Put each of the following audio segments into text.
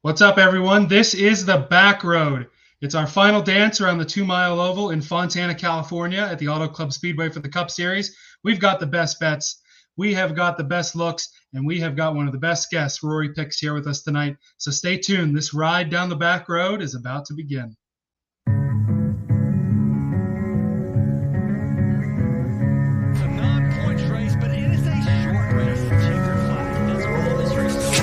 What's up, everyone? This is the Backroad. It's our final dance around the 2-mile oval in Fontana, California at the Auto Club Speedway for the Cup Series. We've got the best bets, we have got the best looks, and we have got one of the best guests, RoryPicks, here with us tonight. So stay tuned. This ride down the back road is about to begin. It's a non-points race, but it is a short race. Checkered flag. That's all this race is.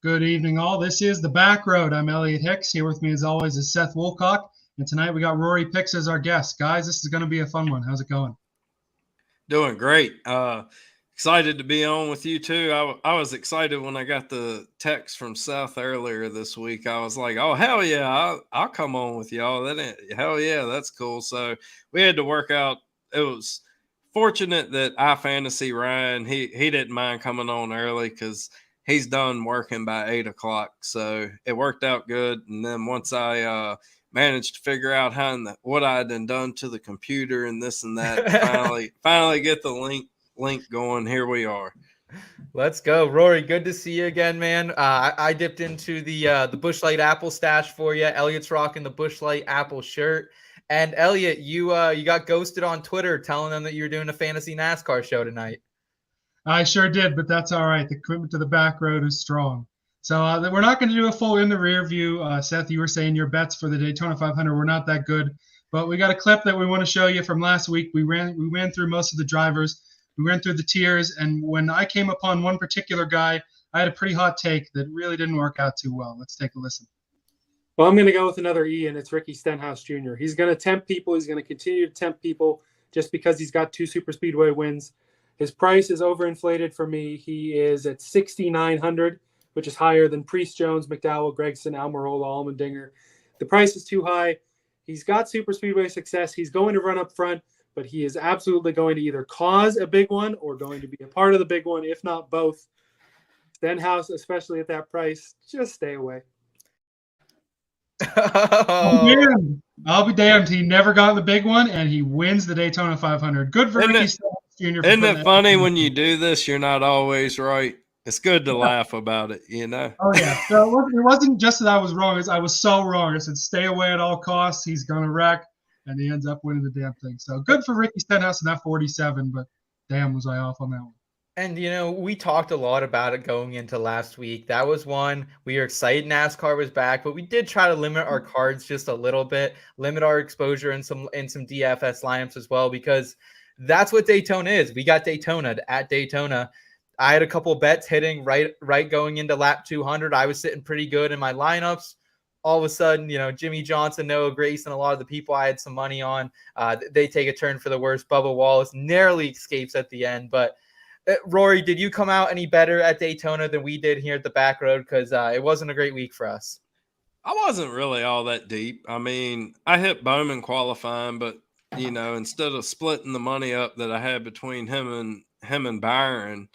Good evening, all. This is the Backroad. I'm Elliot Hicks. Here with me, as always, is Seth Woolcock. And tonight we got RoryPicks as our guest. Guys, this is going to be a fun one. How's it going? Doing great. Excited to be on with you too. I was excited when I got the text from Seth earlier this week. I was like, "Oh hell yeah, I'll come on with y'all." Hell yeah, that's cool. So we had to work out. It was fortunate that iFantasy Ryan he didn't mind coming on early because he's done working by 8 o'clock. So it worked out good. And then once I managed to figure out what I had done to the computer and this and that, finally get the link going. Here we are. Let's go, Rory. Good to see you again, man. I dipped into the Busch Light Apple stash for you. Elliot's rocking the Busch Light Apple shirt, and Elliot, you got ghosted on Twitter telling them that you were doing a fantasy NASCAR show tonight. I sure did, but that's all right. The commitment to the back road is strong. So we're not going to do a full in the rear view. Seth, you were saying your bets for the Daytona 500 were not that good, but we got a clip that we want to show you from last week. We ran through most of the drivers. We ran through the tiers, and when I came upon one particular guy, I had a pretty hot take that really didn't work out too well. Let's take a listen. Well, I'm going to go with another E, and it's Ricky Stenhouse Jr. He's going to tempt people. He's going to continue to tempt people just because he's got 2 super speedway wins. His price is overinflated for me. He is at $6,900, which is higher than Priest, Jones, McDowell, Gregson, Almirola, Allmendinger. The price is too high. He's got super speedway success. He's going to run up front, but he is absolutely going to either cause a big one or going to be a part of the big one, if not both. Stenhouse, especially at that price, just stay away. I'll be damned. He never got the big one, and he wins the Daytona 500. Good for Ricky Stenhouse Jr. Isn't it funny when you do this, you're not always right? It's good to laugh about it, you know? Oh, yeah. So it wasn't just that I was wrong. I was so wrong. I said, stay away at all costs. He's going to wreck, and he ends up winning the damn thing. So good for Ricky Stenhouse in that 47, but damn, was I off on that one. And, we talked a lot about it going into last week. That was one. We were excited NASCAR was back, but we did try to limit our cards just a little bit, limit our exposure in some DFS lineups as well, because that's what Daytona is. We got Daytona at Daytona. I had a couple bets hitting right going into lap 200. I was sitting pretty good in my lineups. All of a sudden, Jimmy Johnson, Noah Gragson, a lot of the people I had some money on, they take a turn for the worse. Bubba Wallace narrowly escapes at the end. But Rory, did you come out any better at Daytona than we did here at the back road? Because it wasn't a great week for us. I wasn't really all that deep. I mean, I hit Bowman qualifying, but instead of splitting the money up that I had between him and Byron,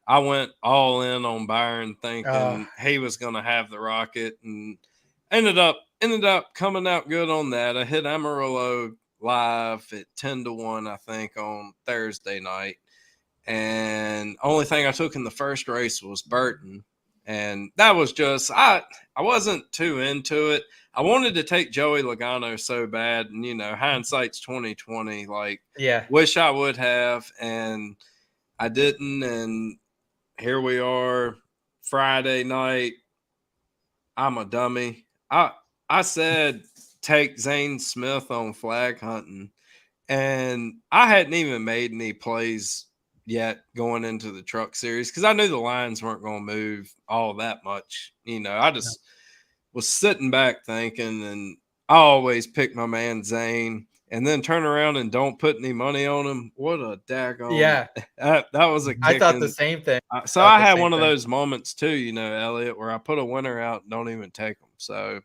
I went all in on Byron thinking he was going to have the rocket, and ended up coming out good on that. I hit Amarillo live at 10-1, I think, on Thursday night. And only thing I took in the first race was Burton. And that was just, I wasn't too into it. I wanted to take Joey Logano so bad, and hindsight's 2020. Wish I would have, and I didn't. And here we are, Friday night. I'm a dummy. I said take Zane Smith on flag hunting, and I hadn't even made any plays yet going into the Truck Series because I knew the lines weren't going to move all that much. I just was sitting back thinking, and I always pick my man Zane. and then turn around and don't put any money on him. What a daggone. Yeah. That was a I thought kicking. the same thing. So I had one of those moments too, Elliot, where I put a winner out and don't even take them. So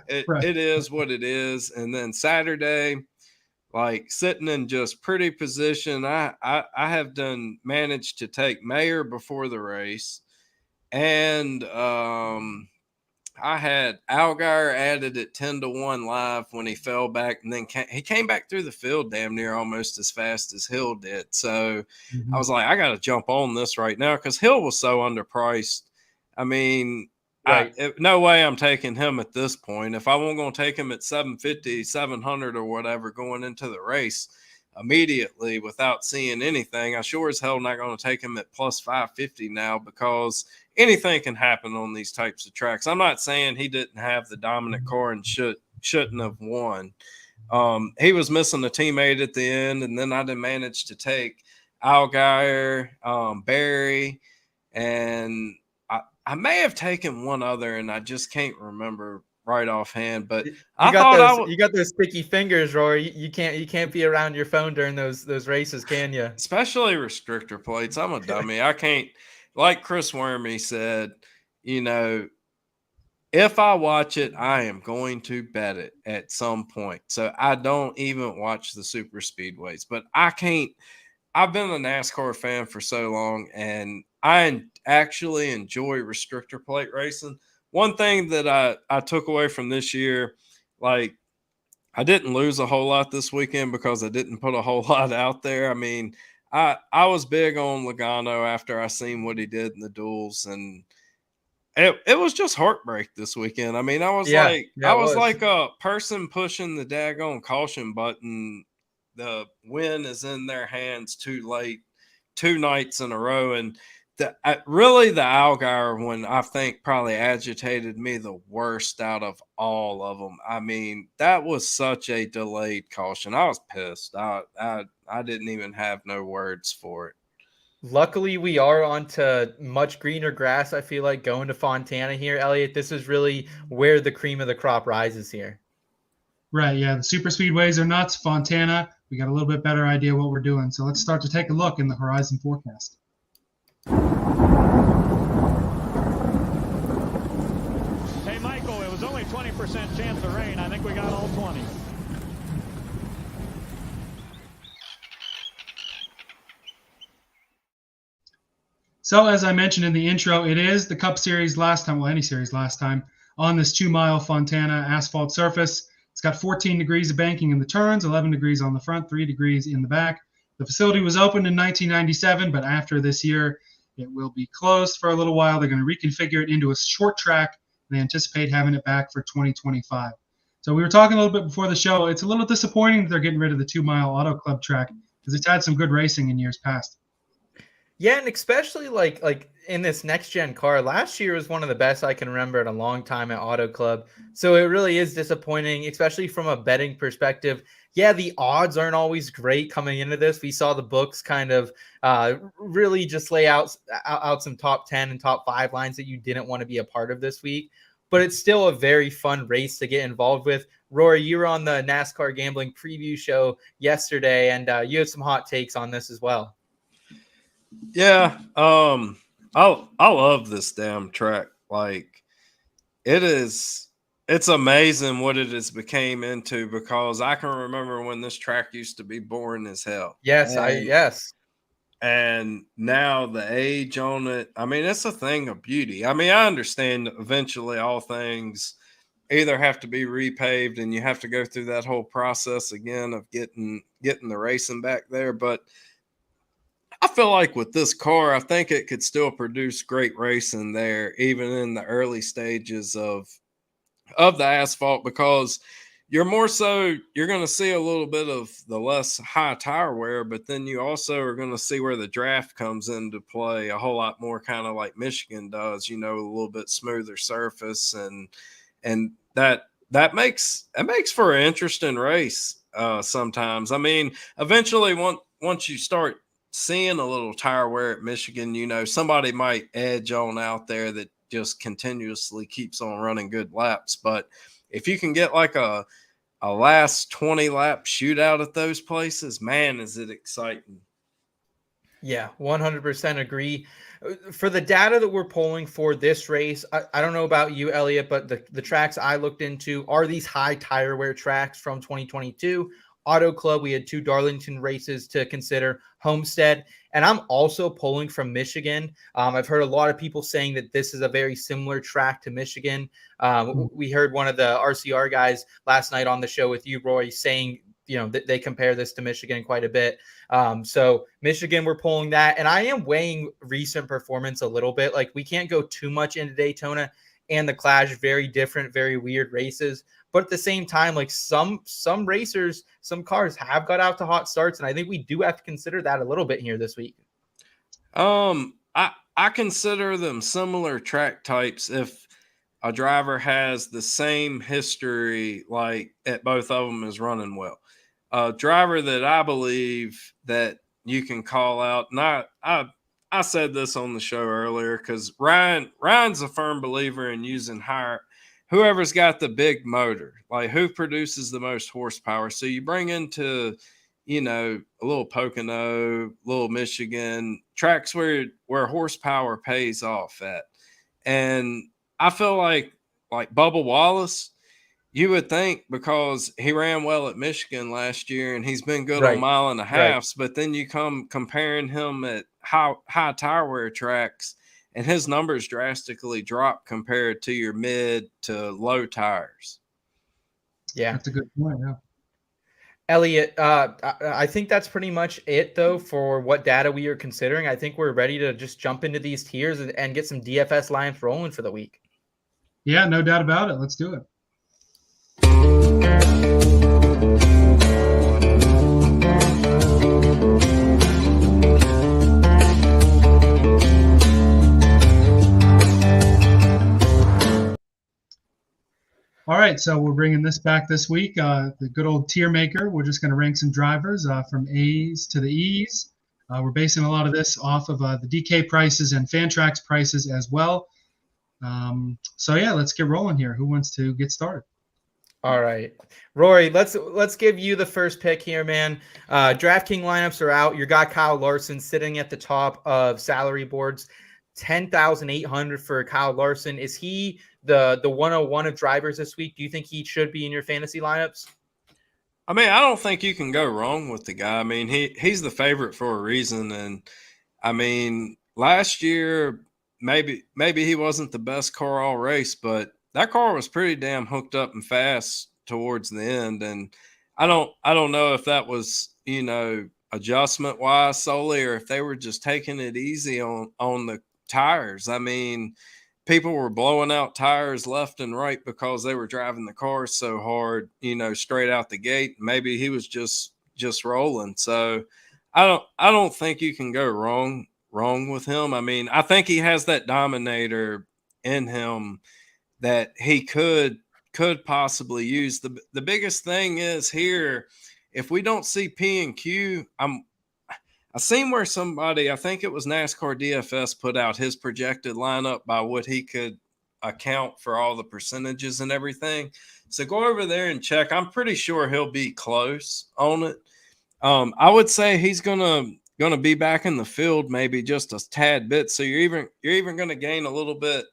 it is what it is. And then Saturday, like sitting in just pretty position, I have managed to take Mayer before the race, and I had Allgaier added at 10-1 live when he fell back, and then he came back through the field damn near almost as fast as Hill did. So I was like, I got to jump on this right now because Hill was so underpriced. I mean, right. No way I'm taking him at this point. If I wasn't going to take him at 750, 700 or whatever going into the race immediately without seeing anything, I sure as hell not going to take him at plus 550 now because anything can happen on these types of tracks. I'm not saying he didn't have the dominant car and shouldn't have won. He was missing a teammate at the end, and then I didn't manage to take Allgaier, Barry, and I may have taken one other, and I just can't remember right offhand. But you got those sticky fingers, Rory. You can't be around your phone during those races, can you? Especially restrictor plates. I'm a dummy. I can't. Like Chris Wormy said, if I watch it, I am going to bet it at some point. So I don't even watch the super speedways, but I can't. I've been a NASCAR fan for so long, and I actually enjoy restrictor plate racing. One thing that I took away from this year, like I didn't lose a whole lot this weekend because I didn't put a whole lot out there. I mean, I was big on Logano after I seen what he did in the duels, and it was just heartbreak this weekend. I mean, I was like a person pushing the daggone caution button. The win is in their hands too late, 2 nights in a row, and the Allgaier one I think probably agitated me the worst out of all of them. I mean, that was such a delayed caution. I was pissed. I didn't even have no words for it. Luckily, we are onto much greener grass. I feel like going to Fontana here, Elliot. This is really where the cream of the crop rises here. Right, yeah. The super speedways are nuts. Fontana, we got a little bit better idea what we're doing. So let's start to take a look in the horizon forecast. Hey, Michael, it was only 20% chance of rain. I think we got all 20. So as I mentioned in the intro, it is the Cup Series last time, well, any series last time, on this 2-mile Fontana asphalt surface. It's got 14 degrees of banking in the turns, 11 degrees on the front, 3 degrees in the back. The facility was opened in 1997, but after this year, it will be closed for a little while. They're going to reconfigure it into a short track, and they anticipate having it back for 2025. So we were talking a little bit before the show. It's a little disappointing that they're getting rid of the 2-mile Auto Club track because it's had some good racing in years past. Yeah, and especially like in this next gen car, last year was one of the best I can remember in a long time at Auto Club. So it really is disappointing, especially from a betting perspective. Yeah, the odds aren't always great coming into this. We saw the books kind of really just lay out some top 10 and top 5 lines that you didn't want to be a part of this week. But it's still a very fun race to get involved with. Rory, you were on the NASCAR gambling preview show yesterday, and you had some hot takes on this as well. Yeah, I love this damn track. Like, it's amazing what it has became into because I can remember when this track used to be boring as hell. Yes, yes. And now the age on it, I mean, it's a thing of beauty. I mean, I understand eventually all things either have to be repaved and you have to go through that whole process again of getting the racing back there, but I feel like with this car, I think it could still produce great racing there, even in the early stages of the asphalt, because you're going to see a little bit of the less high tire wear, but then you also are going to see where the draft comes into play a whole lot more, kind of like Michigan does, a little bit smoother surface, and that makes for an interesting race sometimes. I mean, eventually once you start seeing a little tire wear at Michigan, somebody might edge on out there that just continuously keeps on running good laps. But if you can get like a a last 20 lap shootout at those places, man, is it exciting. Yeah, 100% agree. For the data that we're pulling for this race, I don't know about you, Elliot, but the tracks I looked into are these high tire wear tracks from 2022. Auto Club, we had 2 Darlington races to consider, Homestead, and I'm also pulling from Michigan. I've heard a lot of people saying that this is a very similar track to Michigan. We heard one of the RCR guys last night on the show with you, Roy, saying they compare this to Michigan quite a bit. So Michigan, we're pulling that. And I am weighing recent performance a little bit. Like, we can't go too much into Daytona and the Clash, very different, very weird races. But at the same time, like some racers, some cars have got out to hot starts. And I think we do have to consider that a little bit here this week. I consider them similar track types if a driver has the same history, like at both of them is running well. A driver that I believe that you can call out, and I said this on the show earlier because Ryan's a firm believer in using whoever's got the big motor, like who produces the most horsepower. So you bring into, a little Pocono, little Michigan, tracks where horsepower pays off at. And I feel like Bubba Wallace, you would think because he ran well at Michigan last year and he's been good on mile and a halves, but then you come comparing him at high tire wear tracks and his numbers drastically drop compared to your mid to low tires. Yeah. That's a good point. Yeah. Elliot, I think that's pretty much it, though, for what data we are considering. I think we're ready to just jump into these tiers and get some DFS lines rolling for the week. Yeah, no doubt about it. Let's do it. All right, so we're bringing this back this week. The good old tier maker. We're just going to rank some drivers from A's to the E's. We're basing a lot of this off of the DK prices and Fantrax prices as well. So yeah, let's get rolling here. Who wants to get started? All right, Rory, let's give you the first pick here, man. DraftKings lineups are out. You got Kyle Larson sitting at the top of salary boards, 10,800 for Kyle Larson. Is he the 101 of drivers this week? Do you think he should be in your fantasy lineups? I mean, I don't think you can go wrong with the guy. I mean, he's the favorite for a reason. And I mean, last year, maybe he wasn't the best car all race, but that car was pretty damn hooked up and fast towards the end. And I don't know if that was, adjustment wise solely, or if they were just taking it easy on the tires. I mean, people were blowing out tires left and right because they were driving the car so hard, straight out the gate. Maybe he was just rolling. So I don't think you can go wrong with him. I mean, I think he has that dominator in him that he could possibly use. The biggest thing is here, if we don't see P and Q, I seen where somebody, I think it was NASCAR DFS, put out his projected lineup by what he could account for all the percentages and everything. So go over there and check. I'm pretty sure he'll be close on it. I would say he's gonna be back in the field maybe just a tad bit. So you're even gonna gain a little bit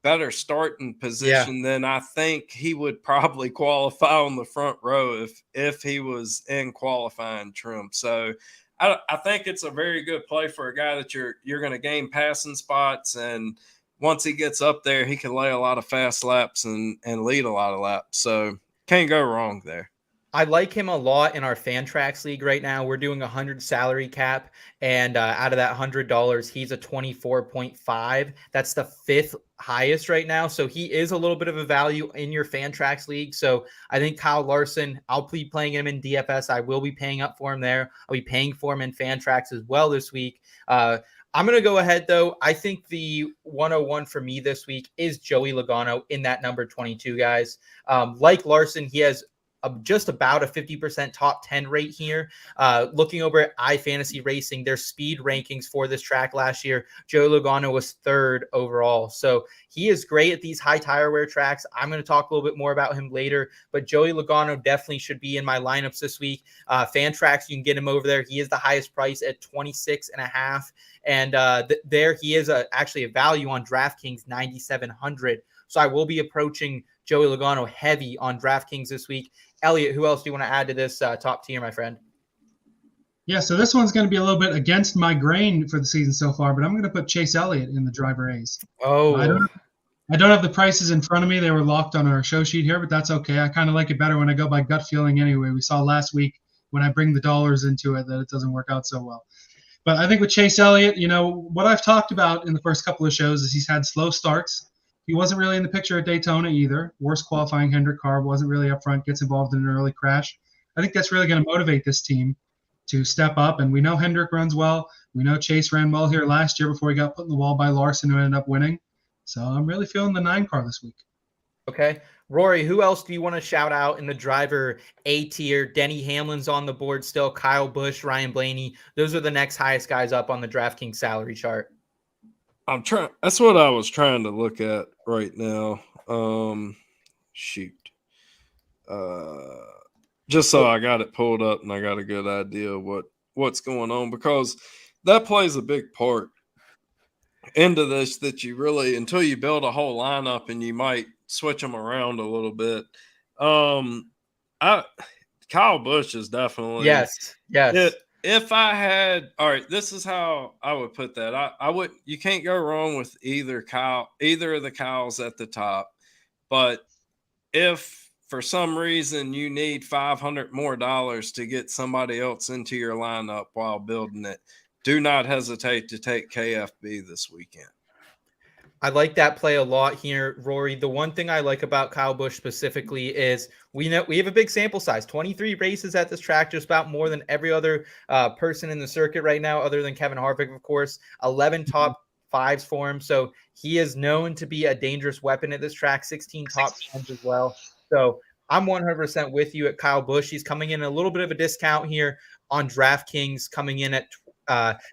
better starting position than I think he would probably qualify on the front row if he was in qualifying trim. So I think it's a very good play for a guy that you're going to gain passing spots, and once he gets up there, he can lay a lot of fast laps and lead a lot of laps. So can't go wrong there. I like him a lot in our Fantrax league right now. We're doing 100 salary cap, and out of that $100, he's a 24.5. That's the 5th highest right now. So he is a little bit of a value in your Fantrax league. So I think Kyle Larson, I'll be playing him in DFS. I will be paying up for him there. I'll be paying for him in Fantrax as well this week. I'm going to go ahead, though. I think the 101 for me this week is Joey Logano in that number 22, guys. Like Larson, he has just about a 50% top 10 rate here. Looking over at iFantasy Racing, their speed rankings for this track last year, Joey Logano was 3rd overall. So he is great at these high tire wear tracks. I'm going to talk a little bit more about him later, but Joey Logano definitely should be in my lineups this week. Fantrax, you can get him over there. He is the highest price at 26.5. And there he is actually a value on DraftKings, 9,700. So I will be approaching Joey Logano heavy on DraftKings this week. Elliot, who else do you want to add to this top tier, my friend? Yeah, so this one's going to be a little bit against my grain for the season so far, but I'm going to put Chase Elliott in the driver A's. Oh, I don't have the prices in front of me. They were locked on our show sheet here, but that's okay. I kind of like it better when I go by gut feeling anyway. We saw last week when I bring the dollars into it that it doesn't work out so well. But I think with Chase Elliott, what I've talked about in the first couple of shows is he's had slow starts. He wasn't really in the picture at Daytona either. Worst qualifying Hendrick car, wasn't really up front, gets involved in an early crash. I think that's really going to motivate this team to step up. And we know Hendrick runs well. We know Chase ran well here last year before he got put in the wall by Larson, who ended up winning. So I'm really feeling the 9 car this week. Okay. Rory, who else do you want to shout out in the driver A tier? Denny Hamlin's on the board still. Kyle Busch, Ryan Blaney. Those are the next highest guys up on the DraftKings salary chart. That's what I was trying to look at right now. Just so I got it pulled up and I got a good idea of what's going on, because that plays a big part into this, that you really, until you build a whole lineup and you might switch them around a little bit. Kyle Busch is definitely yes. If I had, all right, this is how I would put that. I would, you can't go wrong with either of the Kyles at the top. But if for some reason you need $500 more to get somebody else into your lineup while building it, do not hesitate to take KFB this weekend. I like that play a lot here, Rory. The one thing I like about Kyle Busch specifically is we have a big sample size, 23 races at this track, just about more than every other person in the circuit right now, other than Kevin Harvick, of course. 11 top 5s for him. So he is known to be a dangerous weapon at this track, 16 top 10s as well. So I'm 100% with you at Kyle Busch. He's coming in a little bit of a discount here on DraftKings, coming in at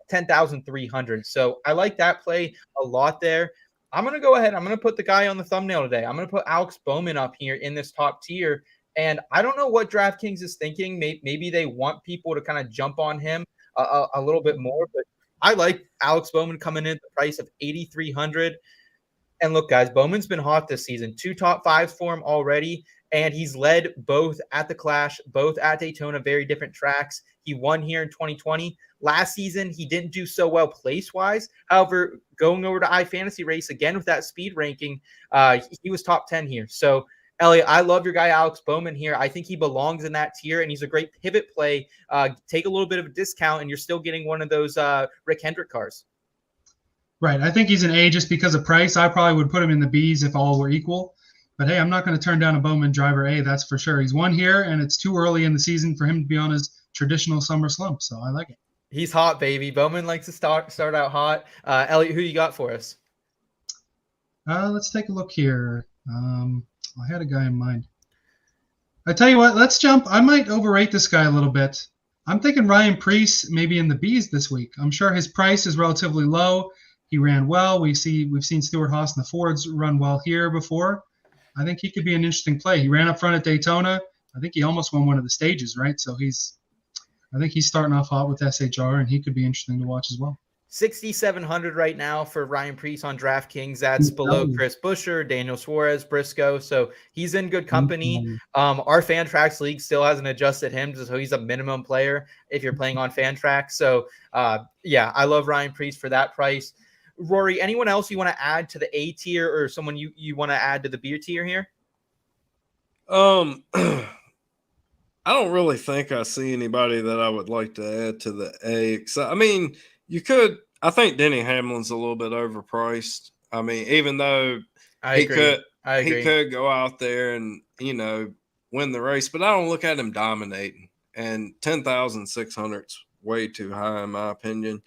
10,300. So I like that play a lot there. I'm going to go ahead. I'm going to put the guy on the thumbnail today. I'm going to put Alex Bowman up here in this top tier. And I don't know what DraftKings is thinking. Maybe they want people to kind of jump on him a little bit more. But I like Alex Bowman coming in at the price of 8,300. And look, guys, Bowman's been hot this season. 2 top 5s for him already. And he's led both at the Clash, both at Daytona, very different tracks. He won here in 2020. Last season, he didn't do so well place-wise. However, going over to iFantasy Race again with that speed ranking, he was top 10 here. So, Elliot, I love your guy Alex Bowman here. I think he belongs in that tier, and he's a great pivot play. Take a little bit of a discount, and you're still getting one of those Rick Hendrick cars. Right. I think he's an A just because of price. I probably would put him in the Bs if all were equal. But, hey, I'm not going to turn down a Bowman driver A, that's for sure. He's won here, and it's too early in the season for him to be on his traditional summer slump, so I like it. He's hot, baby. Bowman likes to start out hot. Elliot, who you got for us? Let's take a look here. I had a guy in mind. I tell you what, let's jump. I might overrate this guy a little bit. I'm thinking Ryan Preece maybe in the Bs this week. I'm sure his price is relatively low. He ran well. We've seen Stewart Haas and the Fords run well here before. I think he could be an interesting play. He ran up front at Daytona. I think he almost won one of the stages, right? So I think he's starting off hot with SHR, and he could be interesting to watch as well. 6,700 right now for Ryan Preece on DraftKings. That's below Chris Buescher, Daniel Suarez, Briscoe. So he's in good company. Our Fantrax league still hasn't adjusted him, so he's a minimum player if you're playing on Fantrax. So, yeah, I love Ryan Preece for that price. Rory, anyone else you want to add to the A tier, or someone you want to add to the B tier here? I don't really think I see anybody that I would like to add to the A. I mean, you could. I think Denny Hamlin's a little bit overpriced. I mean, even though he could go out there and win the race, but I don't look at him dominating. And 10,600 is way too high in my opinion.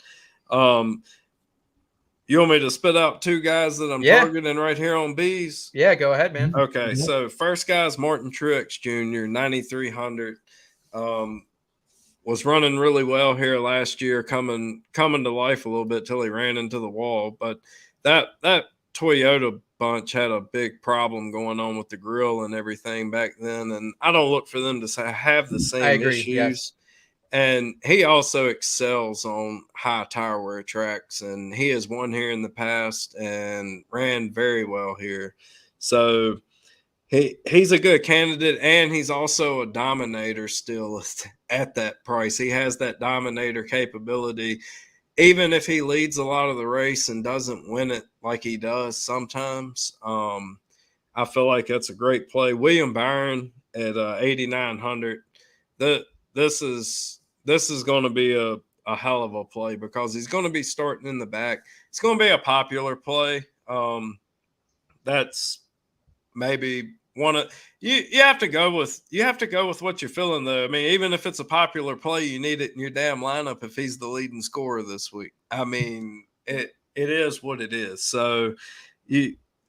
You want me to spit out two guys that I'm targeting right here on B's? Yeah, go ahead, man. Okay, so first guy's Martin Truex Jr., 9,300. Was running really well here last year, coming to life a little bit till he ran into the wall. But that Toyota bunch had a big problem going on with the grill and everything back then, and I don't look for them to have the same issues. Yes. And he also excels on high tire wear tracks, and he has won here in the past and ran very well here. So he's a good candidate, and he's also a dominator still at that price. He has that dominator capability. Even if he leads a lot of the race and doesn't win it like he does sometimes, I feel like that's a great play. William Byron at 8,900. This is going to be a hell of a play because he's going to be starting in the back. It's going to be a popular play. That's maybe one of you have to go with what you're feeling though. I mean, even if it's a popular play, you need it in your damn lineup if he's the leading scorer this week. I mean, it is what it is. So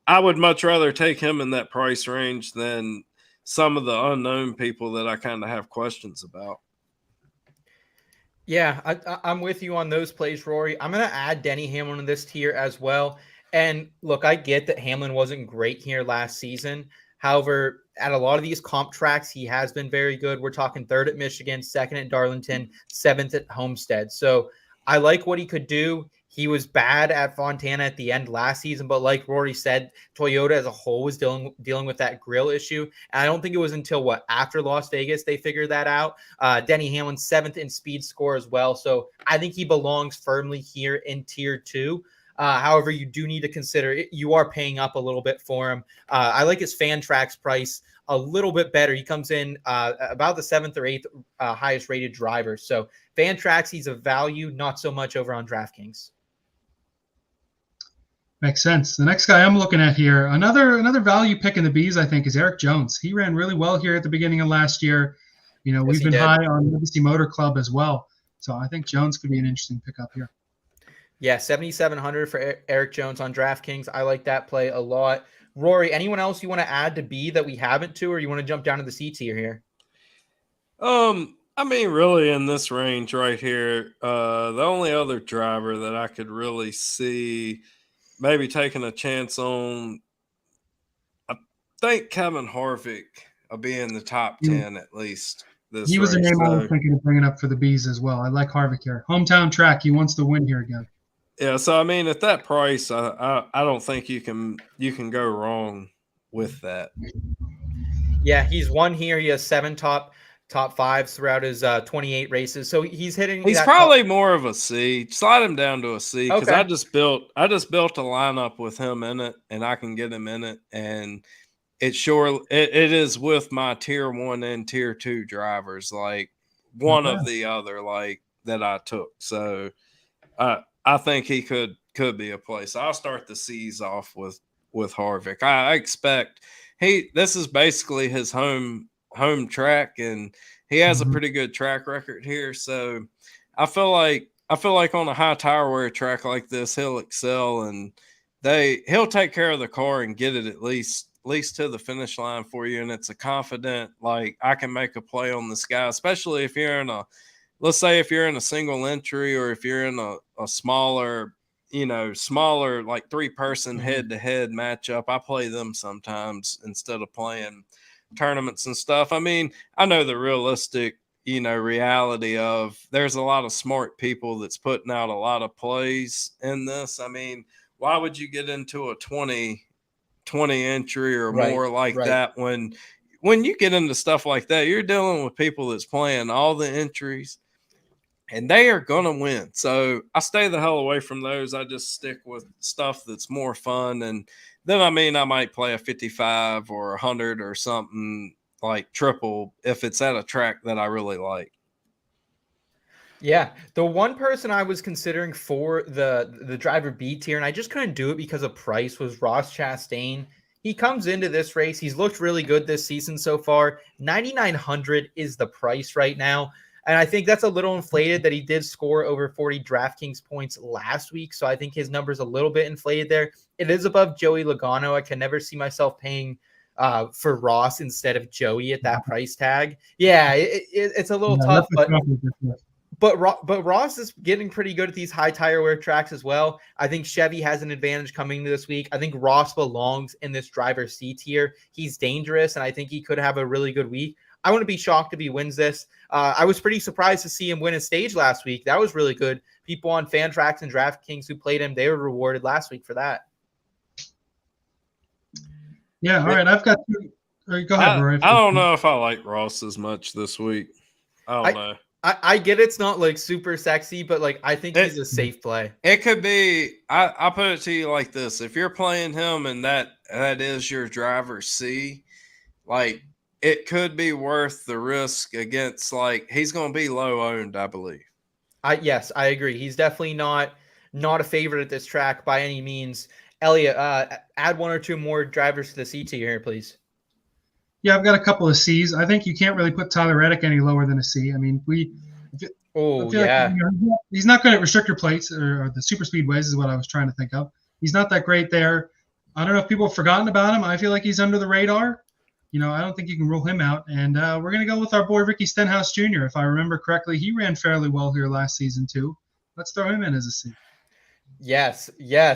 I would much rather take him in that price range than some of the unknown people that I kind of have questions about. Yeah, I'm with you on those plays, Rory. I'm going to add Denny Hamlin to this tier as well. And look, I get that Hamlin wasn't great here last season. However, at a lot of these comp tracks, he has been very good. We're talking 3rd at Michigan, 2nd at Darlington, 7th at Homestead. So I like what he could do. He was bad at Fontana at the end last season, but like Rory said, Toyota as a whole was dealing with that grill issue. And I don't think it was until after Las Vegas they figured that out. Denny Hamlin 7th in speed score as well. So I think he belongs firmly here in tier 2. However, you do need to consider it. You are paying up a little bit for him. I like his Fantrax price a little bit better. He comes in about the 7th or 8th highest rated driver. So Fantrax, he's a value, not so much over on DraftKings. Makes sense. The next guy I'm looking at here, another value pick in the Bs, I think, is Eric Jones. He ran really well here at the beginning of last year. You know, we've been high on Legacy Motor Club as well. So I think Jones could be an interesting pickup here. Yeah, 7,700 for Eric Jones on DraftKings. I like that play a lot. Rory, anyone else you want to add to B that we haven't to, or you want to jump down to the C tier here? I mean, really in this range right here, the only other driver that I could really see maybe taking a chance on, I think Kevin Harvick will be in the top 10 at least. He was a name I was thinking of bringing up for the Bs as well. I like Harvick here. Hometown track. He wants to win here again. Yeah, so I mean, at that price, I don't think you can go wrong with that. Yeah, he's won here. He has 7 top 5s throughout his 28 races. So he's hitting. He's probably more of a C. Slide him down to a C because I just built a lineup with him in it, and I can get him in it, and it is with my tier 1 and tier 2 drivers, like one of the other, like that I took. So I think he could be a play. So I'll start the C's off with Harvick. I expect this is basically his home track, and he has a pretty good track record here. So I feel like on a high tire wear track like this, he'll excel, and he'll take care of the car and get it at least to the finish line for you. And it's a confident, like, I can make a play on this guy, especially if you're in let's say if you're in a single entry, or if you're in a smaller like 3-person head-to-head matchup. I play them sometimes instead of playing tournaments and stuff. I mean, I know the realistic, reality of there's a lot of smart people that's putting out a lot of plays in this. I mean, why would you get into a 20 entry or more like that when you get into stuff like that? You're dealing with people that's playing all the entries, and they are going to win. So I stay the hell away from those. I just stick with stuff that's more fun. And then, I mean, I might play a 55 or 100 or something like triple if it's at a track that I really like. Yeah. The one person I was considering for the driver B tier, and I just couldn't do it because of price, was Ross Chastain. He comes into this race. He's looked really good this season so far. 9,900 is the price right now. And I think that's a little inflated that he did score over 40 DraftKings points last week. So I think his number's a little bit inflated there. It is above Joey Logano. I can never see myself paying for Ross instead of Joey at that price tag. Yeah, it's a little tough, but Ross is getting pretty good at these high tire wear tracks as well. I think Chevy has an advantage coming into this week. I think Ross belongs in this driver's C tier. He's dangerous, and I think he could have a really good week. I wouldn't be shocked if he wins this. I was pretty surprised to see him win a stage last week. That was really good. People on Fantrax and DraftKings who played him, they were rewarded last week for that. Yeah, all right. I've got two. Go ahead, Rory. I don't know if I like Ross as much this week. I don't know. I get it's not like super sexy, but like I think he's a safe play. It could be. I put it to you like this: if you're playing him and that is your driver C, like it could be worth the risk against like he's going to be low owned, I believe. Yes, I agree. He's definitely not a favorite at this track by any means. Elliot, add one or two more drivers to the C tier here, please. Yeah, I've got a couple of C's. I think you can't really put Tyler Reddick any lower than a C. I mean, he's not good at restrictor plates or the super speedways is what I was trying to think of. He's not that great there. I don't know if people have forgotten about him. I feel like he's under the radar. I don't think you can rule him out. And we're going to go with our boy Ricky Stenhouse Jr. If I remember correctly, he ran fairly well here last season too. Let's throw him in as a C. Yes.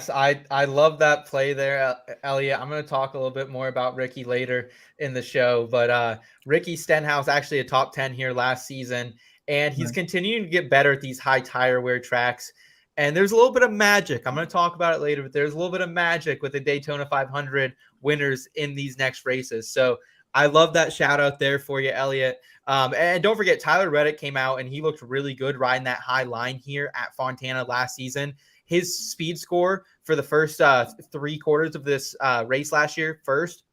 I love that play there, Elliot. I'm going to talk a little bit more about Ricky later in the show, but Ricky Stenhouse actually a top 10 here last season, and he's continuing to get better at these high tire wear tracks. And there's a little bit of magic. I'm going to talk about it later, but there's a little bit of magic with the Daytona 500 winners in these next races. So I love that shout out there for you, Elliot. And don't forget, Tyler Reddick came out and he looked really good riding that high line here at Fontana last season. His speed score for the first 3 quarters of this race last year, first.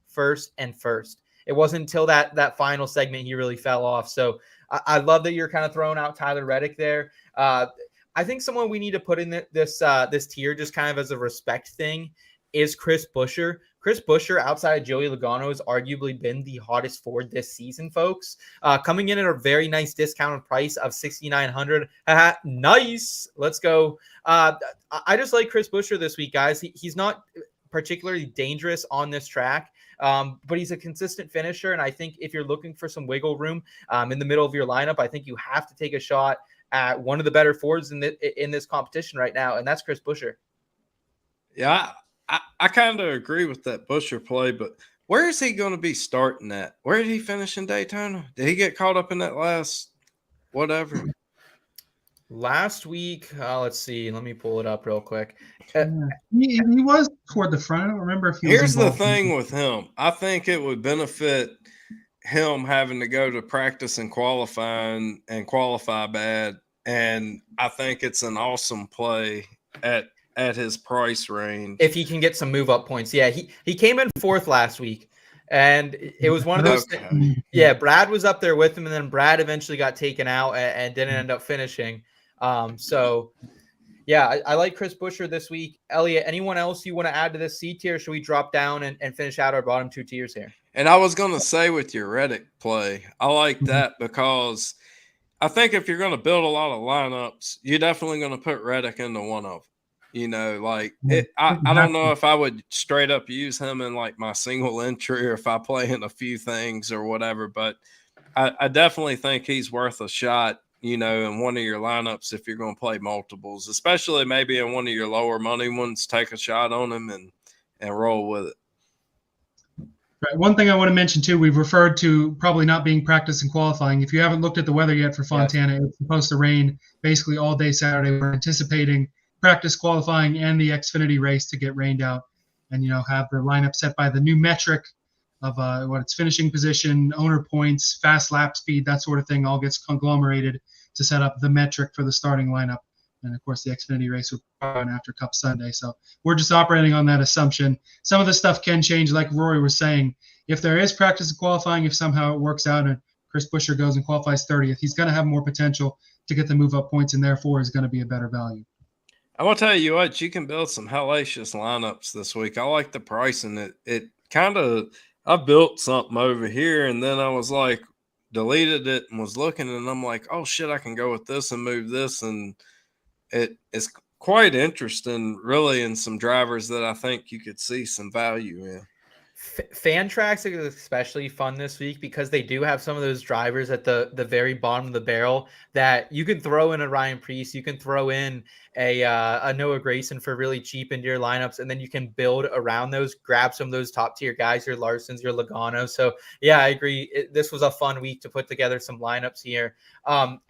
It wasn't until that final segment he really fell off. So I love that you're kind of throwing out Tyler Reddick there. I think someone we need to put in this tier just kind of as a respect thing is Chris Buescher. Chris Buescher, outside of Joey Logano, has arguably been the hottest Ford this season, folks. Coming in at a very nice discounted price of $6,900. Nice. Let's go. I just like Chris Buescher this week, guys. He's not particularly dangerous on this track, but he's a consistent finisher. And I think if you're looking for some wiggle room in the middle of your lineup, I think you have to take a shot at one of the better Fords in this competition right now, and that's Chris Buescher. Yeah, I kind of agree with that Buescher play, but where is he going to be starting at? Where did he finish in Daytona? Did he get caught up in that last whatever? Last week, let's see. Let me pull it up real quick. He was toward the front. I don't remember if he was Here's the involved. thing with him. I think it would benefit him having to go to practice and qualifying and qualify bad. And I think it's an awesome play at his price range. If he can get some move up points. Yeah, he came in 4th last week. And it was one of those yeah, Brad was up there with him, and then Brad eventually got taken out and didn't end up finishing. So yeah, I like Chris Buescher this week. Elliot, anyone else you want to add to this C tier? Should we drop down and finish out our bottom 2 tiers here? And I was going to say with your Reddick play, I like that because I think if you're going to build a lot of lineups, you're definitely going to put Reddick into one of them. I don't know if I would straight up use him in like my single entry or if I play in a few things or whatever, but I definitely think he's worth a shot, in one of your lineups if you're going to play multiples, especially maybe in one of your lower money ones. Take a shot on him and roll with it. Right. One thing I want to mention too, we've referred to probably not being practice and qualifying. If you haven't looked at the weather yet for Fontana, It's supposed to rain basically all day Saturday. We're anticipating practice qualifying and the Xfinity race to get rained out and, have the lineup set by the new metric of what its finishing position, owner points, fast lap speed, that sort of thing all gets conglomerated to set up the metric for the starting lineup. And, of course, the Xfinity race will be on after Cup Sunday. So we're just operating on that assumption. Some of the stuff can change, like Rory was saying. If there is practice and qualifying, if somehow it works out and Chris Buescher goes and qualifies 30th, he's going to have more potential to get the move-up points and therefore is going to be a better value. I will tell you what, you can build some hellacious lineups this week. I like the pricing. It kind of – I built something over here, and then I was like, deleted it and was looking, and I'm like, oh shit, I can go with this and move this, and it's quite interesting, really, in some drivers that I think you could see some value in. Fantrax is especially fun this week because they do have some of those drivers at the very bottom of the barrel that you can throw in a Ryan Preece, you can throw in a Noah Gragson for really cheap into your lineups, and then you can build around those, grab some of those top tier guys, your Larsons, your Logano. So yeah, I agree. This was a fun week to put together some lineups here.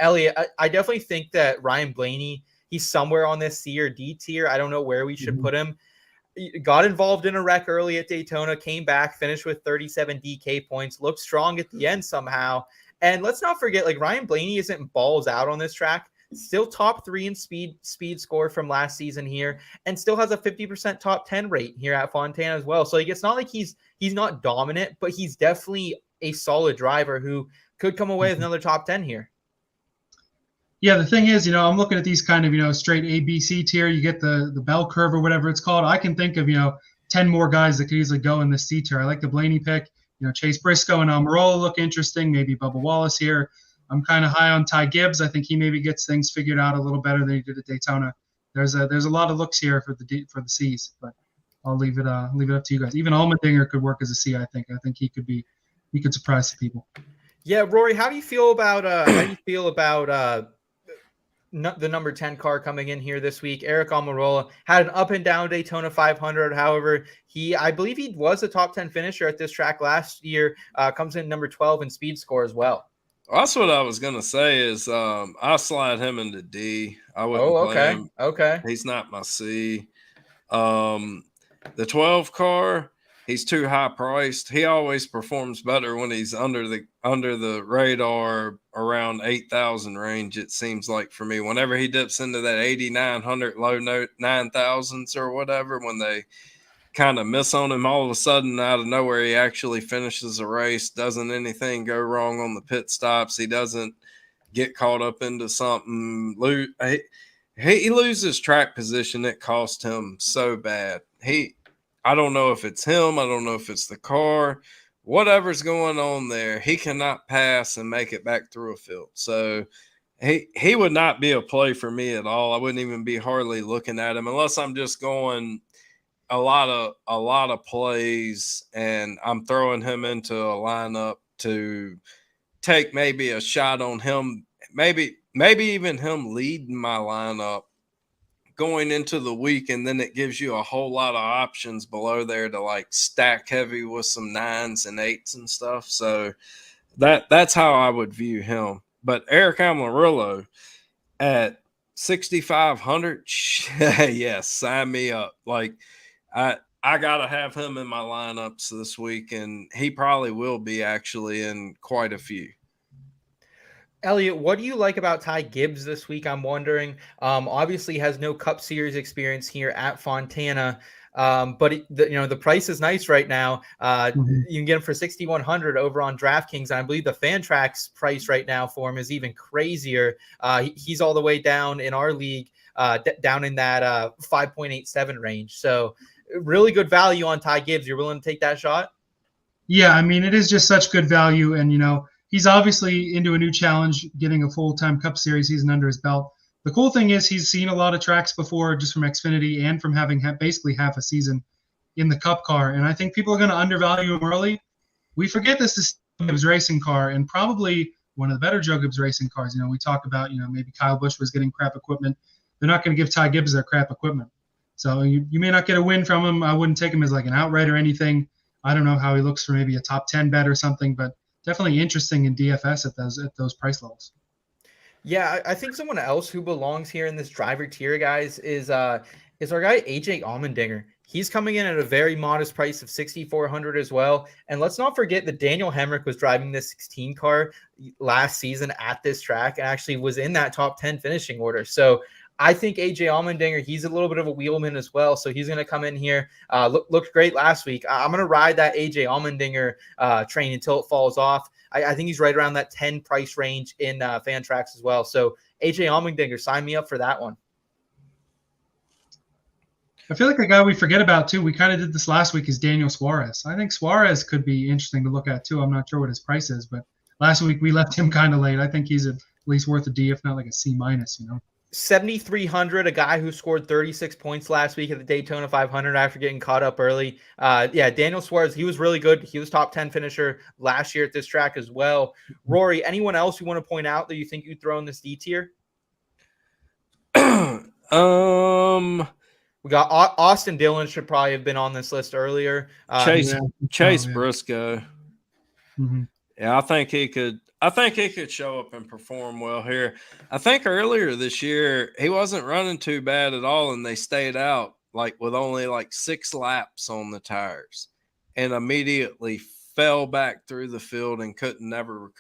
Elliot, I definitely think that Ryan Blaney, he's somewhere on this C or D tier. I don't know where we should put him. Got involved in a wreck early at Daytona, came back, finished with 37 DK points, looked strong at the end somehow. And let's not forget, like, Ryan Blaney isn't balls out on this track. Still top 3 in speed score from last season here, and still has a 50% top 10 rate here at Fontana as well. So like, it's not like he's not dominant, but he's definitely a solid driver who could come away with another top 10 here. Yeah, the thing is, I'm looking at these kind of, straight A, B, C tier. You get the bell curve or whatever it's called. I can think of, 10 more guys that could easily go in this C tier. I like the Blaney pick. Chase Briscoe and Almirola look interesting. Maybe Bubba Wallace here. I'm kind of high on Ty Gibbs. I think he maybe gets things figured out a little better than he did at Daytona. There's a lot of looks here for the C's, but I'll leave it up to you guys. Even Allmendinger could work as a C. I think he could surprise some people. Yeah, Rory, how do you feel about the number 10 car coming in here this week? Eric Almirola had an up and down Daytona 500. However, I believe he was a top 10 finisher at this track last year. Comes in number 12 in speed score as well. That's what I was going to say is I slide him into D. I wouldn't play him. Okay. He's not my C. The 12 car, he's too high priced. He always performs better when he's under the radar around 8,000 range. It seems like for me, whenever he dips into that 8,900 low note 9,000s or whatever, when they kind of miss on him, all of a sudden out of nowhere, he actually finishes a race. Doesn't anything go wrong on the pit stops? He doesn't get caught up into something. He loses track position. It cost him so bad. I don't know if it's him. I don't know if it's the car. Whatever's going on there, he cannot pass and make it back through a field. So he would not be a play for me at all. I wouldn't even be hardly looking at him unless I'm just going a lot of plays and I'm throwing him into a lineup to take maybe a shot on him. Maybe even him leading my lineup going into the week, and then it gives you a whole lot of options below there to like stack heavy with some 9s and 8s and stuff. So that's how I would view him. But Eric Almirola at 6,500, yes, sign me up. Like I gotta have him in my lineups this week, and he probably will be actually in quite a few. Elliot, what do you like about Ty Gibbs this week? I'm wondering. Obviously has no Cup Series experience here at Fontana, but the price is nice right now. You can get him for 6,100 over on DraftKings, and I believe the Fantrax price right now for him is even crazier. He's all the way down in our league, down in that 5.87 range. So really good value on Ty Gibbs. You're willing to take that shot? Yeah, I mean, it is just such good value, and he's obviously into a new challenge, getting a full-time Cup Series season under his belt. The cool thing is he's seen a lot of tracks before, just from Xfinity and from having basically half a season in the Cup car. And I think people are going to undervalue him early. We forget this is Joe Gibbs racing car, and probably one of the better Joe Gibbs racing cars. We talk about, maybe Kyle Busch was getting crap equipment. They're not going to give Ty Gibbs their crap equipment. So you may not get a win from him. I wouldn't take him as like an outright or anything. I don't know how he looks for maybe a top 10 bet or something, but definitely interesting in DFS at those price levels. Yeah, I think someone else who belongs here in this driver tier, guys, is our guy AJ Allmendinger. He's coming in at a very modest price of 6,400 as well. And let's not forget that Daniel Hemrick was driving this 16 car last season at this track and actually was in that top 10 finishing order. So I think AJ Allmendinger, he's a little bit of a wheelman as well. So he's going to come in here. Looked great last week. I'm going to ride that AJ Allmendinger train until it falls off. I think he's right around that 10 price range in Fantrax as well. So AJ Allmendinger, sign me up for that one. I feel like a guy we forget about too, we kind of did this last week, is Daniel Suarez. I think Suarez could be interesting to look at too. I'm not sure what his price is, but last week we left him kind of late. I think he's at least worth a D, if not like a C minus. 7,300, a guy who scored 36 points last week at the Daytona 500 after getting caught up early. Daniel Suarez, he was really good. He was top 10 finisher last year at this track as well. Rory, anyone else you want to point out that you think you'd throw in this D tier? We got Austin Dillon should probably have been on this list earlier. Chase Briscoe. Mm-hmm. Yeah, I think he could show up and perform well here. I think earlier this year he wasn't running too bad at all, and they stayed out with only 6 laps on the tires, and immediately fell back through the field and couldn't never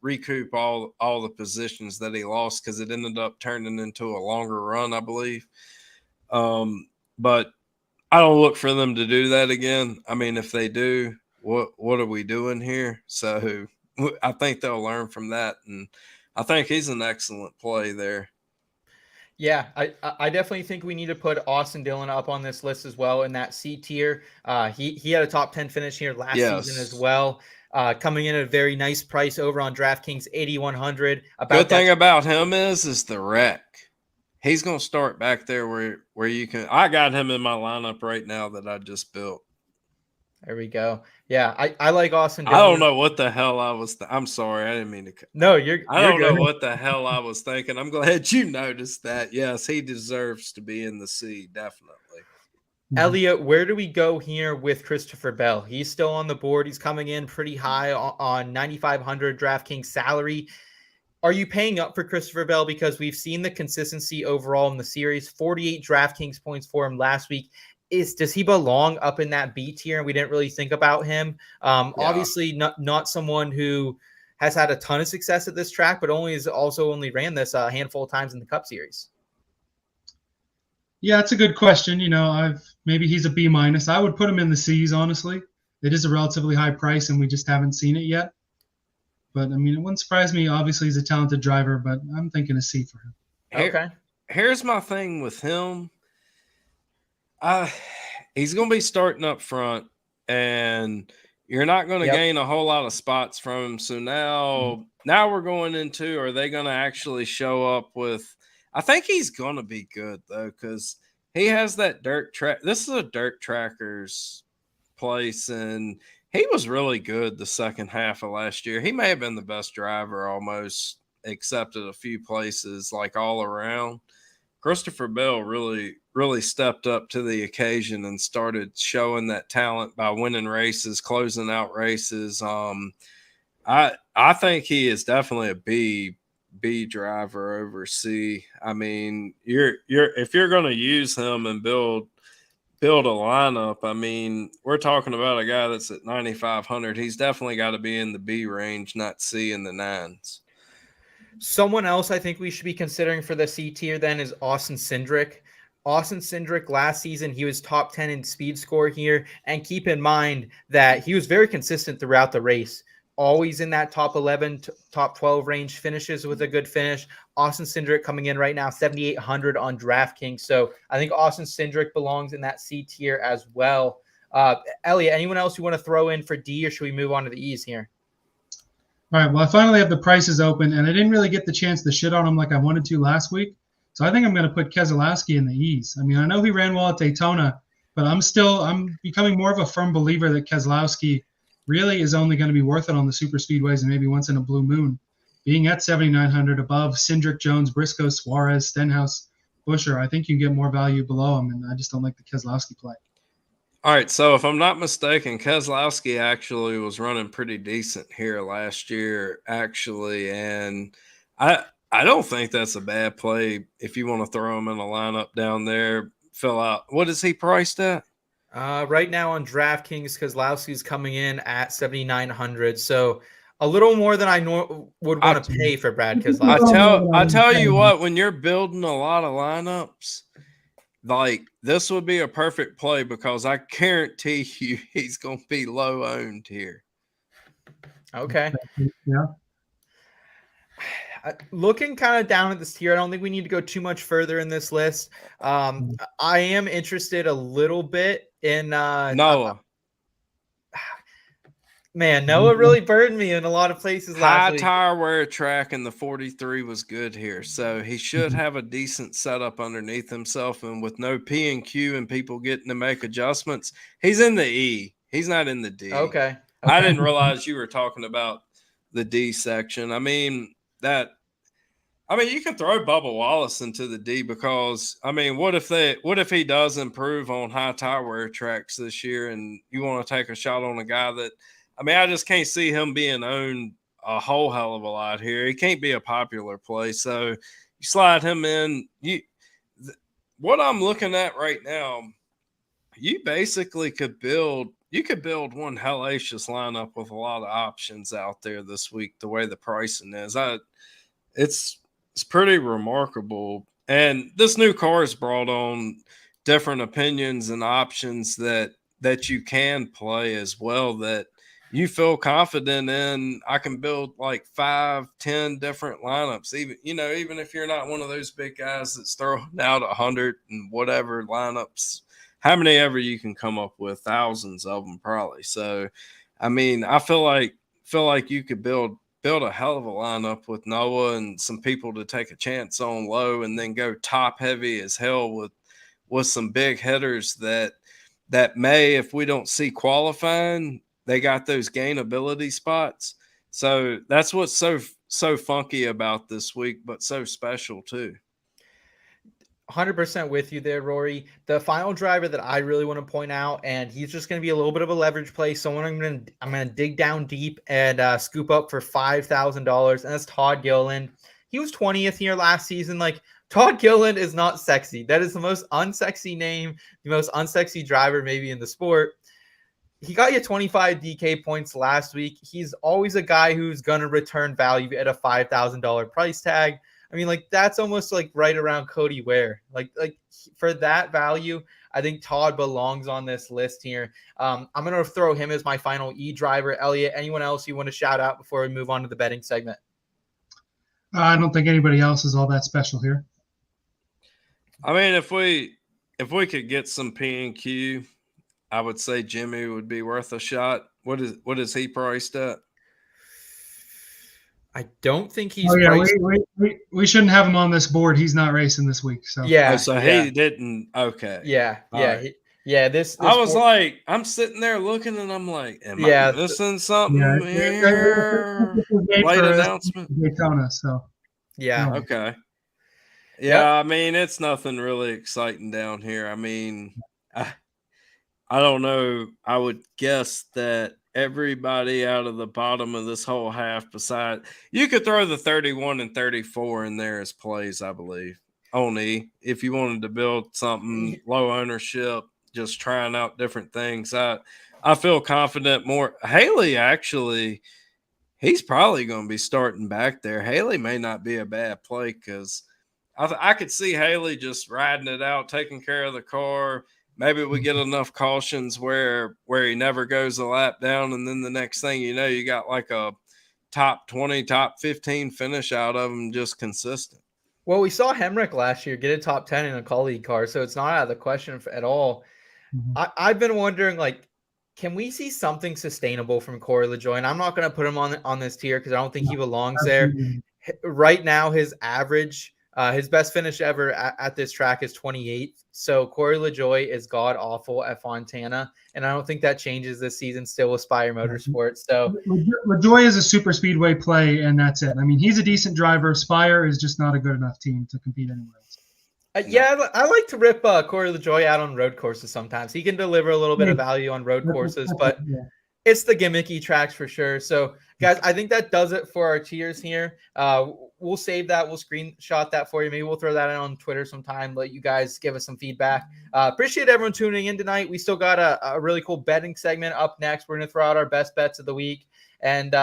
recoup all the positions that he lost, because it ended up turning into a longer run, I believe. But I don't look for them to do that again. I mean, if they do, what are we doing here? So I think they'll learn from that, and I think he's an excellent play there. Yeah, I definitely think we need to put Austin Dillon up on this list as well in that C tier. He had a top 10 finish here last season as well. Coming in at a very nice price over on DraftKings, 8,100. Good thing about him is the wreck. He's going to start back there where you can. I got him in my lineup right now that I just built. There we go. Yeah, I like Austin Dillon. I don't know what the hell I was. I'm sorry, I didn't mean to. No, I don't know what the hell I was thinking. I'm glad you noticed that. Yes, he deserves to be in the C, definitely. Elliot, where do we go here with Christopher Bell? He's still on the board. He's coming in pretty high on 9,500 DraftKings salary. Are you paying up for Christopher Bell? Because we've seen the consistency overall in the series. 48 DraftKings points for him last week. Does he belong up in that B tier? And we didn't really think about him. Obviously, not someone who has had a ton of success at this track, but only ran this a handful of times in the Cup Series. Yeah, it's a good question. Maybe he's a B minus. I would put him in the C's, honestly. It is a relatively high price, and we just haven't seen it yet. But I mean, it wouldn't surprise me. Obviously, he's a talented driver, but I'm thinking a C for him. Okay. Here's my thing with him. He's going to be starting up front, and you're not going to gain a whole lot of spots from him. So now we're going into, are they going to actually show up with? I think he's going to be good though, because he has that dirt track. This is a dirt tracker's place, and he was really good the second half of last year. He may have been the best driver almost, except at a few places, all around. Christopher Bell really stepped up to the occasion and started showing that talent by winning races, closing out races. I think he is definitely a B driver over C. I mean, if you're going to use him and build a lineup, I mean, we're talking about a guy that's at 9,500. He's definitely got to be in the B range, not C in the 9s. Someone else I think we should be considering for the C tier then is Austin Cindric. Austin Cindric last season, he was top 10 in speed score here. And keep in mind that he was very consistent throughout the race. Always in that top 11, top 12 range, finishes with a good finish. Austin Cindric coming in right now, 7,800 on DraftKings. So I think Austin Cindric belongs in that C tier as well. Elliot, anyone else you want to throw in for D, or should we move on to the E's here? All right, well, I finally have the prices open, and I didn't really get the chance to shit on him like I wanted to last week. So I think I'm going to put Keselowski in the E's. I mean, I know he ran well at Daytona, but I'm becoming more of a firm believer that Keselowski really is only going to be worth it on the super speedways and maybe once in a blue moon. Being at 7,900 above Cindric, Jones, Briscoe, Suarez, Stenhouse, Buescher, I think you can get more value below him, and I just don't like the Keselowski play. All right, so if I'm not mistaken, Keselowski actually was running pretty decent here last year, actually, and I don't think that's a bad play if you want to throw him in a lineup down there, fill out. What is he priced at? Right now on DraftKings, Keselowski's coming in at 7,900, so a little more than I would want to pay for Brad Keselowski. I tell you what, when you're building a lot of lineups, this would be a perfect play because I guarantee you he's going to be low owned here. Okay. Yeah. Looking kind of down at this tier, I don't think we need to go too much further in this list. I am interested a little bit in Noah. Man, Noah really burned me in a lot of places last High week. tire wear track and the 43 was good here. So he should have a decent setup underneath himself. And with no P and Q and people getting to make adjustments, he's in the E. He's not in the D. Okay. I didn't realize you were talking about the D section. I mean, you can throw Bubba Wallace into the D because, I mean, what if he does improve on high tire wear tracks this year and you want to take a shot on a guy that, I mean, I just can't see him being owned a whole hell of a lot here. He can't be a popular play. So you slide him in. What I'm looking at right now, you basically could build one hellacious lineup with a lot of options out there this week, the way the pricing is. It's pretty remarkable. And this new car has brought on different opinions and options that you can play as well, that you feel confident in. I can build like 5-10 different lineups, even if you're not one of those big guys that's throwing out 100 and whatever lineups, how many ever you can come up with, thousands of them probably. So, I mean, I feel like you could build a hell of a lineup with Noah and some people to take a chance on low, and then go top heavy as hell with some big hitters that may, if we don't see qualifying, they got those gainability spots. So that's what's so funky about this week, but so special too. 100% with you there, Rory. The final driver that I really want to point out, and he's just going to be a little bit of a leverage play. Someone I'm going to dig down deep and scoop up for $5,000, and that's Todd Gilliland. He was 20th here last season. Like, Todd Gilliland is not sexy. That is the most unsexy name, the most unsexy driver maybe in the sport. He got you 25 DK points last week. He's always a guy who's going to return value at a $5,000 price tag. I mean, like, that's almost like right around Cody Ware. Like for that value, I think Todd belongs on this list here. I'm going to throw him as my final E driver. Elliot, anyone else you want to shout out before we move on to the betting segment? I don't think anybody else is all that special here. I mean, if we could get some P and Q, I would say Jimmy would be worth a shot. What is he priced at? I don't think he's. Oh yeah, priced... we shouldn't have him on this board. He's not racing this week. So yeah, he didn't. Okay. Yeah. Right. This I was like, I'm sitting there looking, and I'm like, am I missing something here? Late announcement. Daytona. So yeah. Okay. Yeah, I mean, it's nothing really exciting down here. I mean, I don't know. I would guess that everybody out of the bottom of this whole half, beside, you could throw the 31 and 34 in there as plays, I believe, only if you wanted to build something low ownership, just trying out different things. I feel confident more. Haley, actually, he's probably going to be starting back there. Haley may not be a bad play because I could see Haley just riding it out, taking care of the car. Maybe we get enough cautions where he never goes a lap down, and then the next thing you know, you got like a top 20, top 15 finish out of him, just consistent. Well, we saw Hemrick last year get a top 10 in a colleague car, so it's not out of the question at all. Mm-hmm. I've been wondering, like, can we see something sustainable from Corey LaJoie? And I'm not going to put him on this tier because I don't think he belongs there. Right now, his average – his best finish ever at this track is 28th. So Corey LaJoie is god awful at Fontana, and I don't think that changes this season still with Spire Motorsports. So LaJoie is a super speedway play, and that's it. I mean, he's a decent driver. Spire is just not a good enough team to compete anywhere else. Yeah, I like to rip Corey LaJoie out on road courses sometimes. He can deliver a little bit of value on road courses, but it's the gimmicky tracks for sure. So, guys, I think that does it for our tiers here. We'll save that. We'll screenshot that for you. Maybe we'll throw that in on Twitter sometime. Let you guys give us some feedback. Appreciate everyone tuning in tonight. We still got a really cool betting segment up next. We're going to throw out our best bets of the week. And,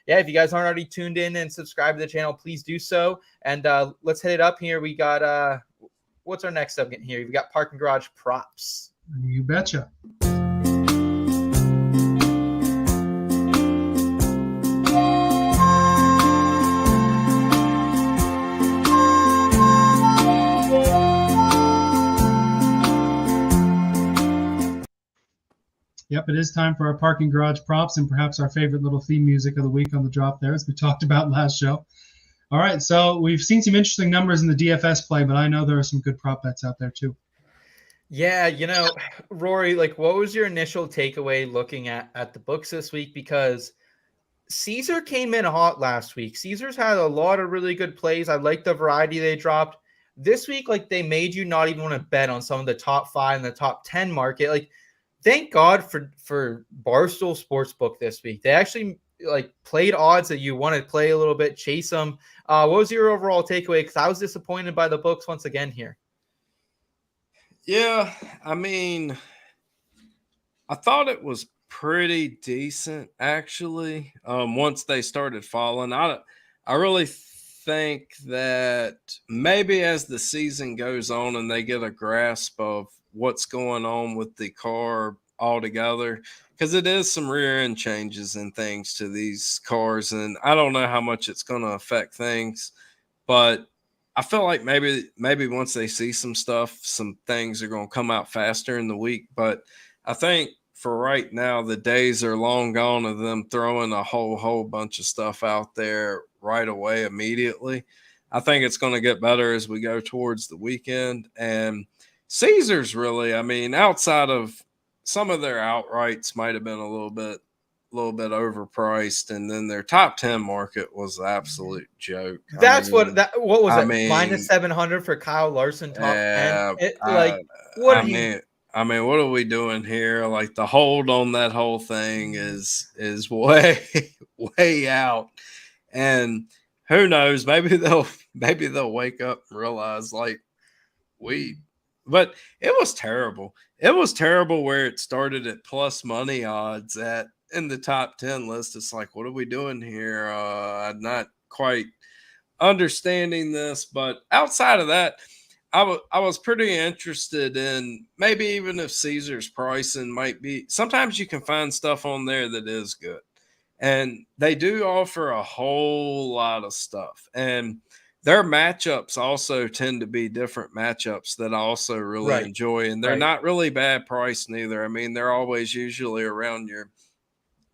if you guys aren't already tuned in and subscribed to the channel, please do so. And let's hit it up here. We got what's our next segment here? We got Parking Garage Props. You betcha. Yep, it is time for our parking garage props and perhaps our favorite little theme music of the week on the drop there, as we talked about last show. All right, so we've seen some interesting numbers in the DFS play, but I know there are some good prop bets out there too. Yeah, Rory, like, what was your initial takeaway looking at the books this week? Because Caesar came in hot last week. Caesar's had a lot of really good plays. I like the variety they dropped. This week, like, they made you not even want to bet on some of the top 5 and the top 10 market. Like, thank God for Barstool Sportsbook this week. They actually like played odds that you want to play a little bit, chase them. What was your overall takeaway? Because I was disappointed by the books once again here. Yeah, I mean, I thought it was pretty decent actually. Once they started falling, I really think that maybe as the season goes on and they get a grasp of what's going on with the car altogether, because it is some rear end changes and things to these cars, and I don't know how much it's going to affect things, but I feel like maybe once they see some stuff, some things are going to come out faster in the week. But I think for right now, the days are long gone of them throwing a whole bunch of stuff out there right away immediately. I think it's going to get better as we go towards the weekend. And Caesars really, I mean, outside of some of their outrights might have been a little bit overpriced, and then their top 10 market was an absolute joke. What was it? mean, minus 700 for Kyle Larson top 10. What are we doing here? Like, the hold on that whole thing is way way out, and who knows? Maybe they'll wake up and realize but it was terrible. It was terrible where it started at plus money odds in the top 10 list. It's like, what are we doing here? I'm not quite understanding this, but outside of that, I was pretty interested in maybe even if Caesar's pricing might be, sometimes you can find stuff on there that is good, and they do offer a whole lot of stuff, and their matchups also tend to be different matchups that I also really enjoy, and they're not really bad price neither. I mean, they're always usually around your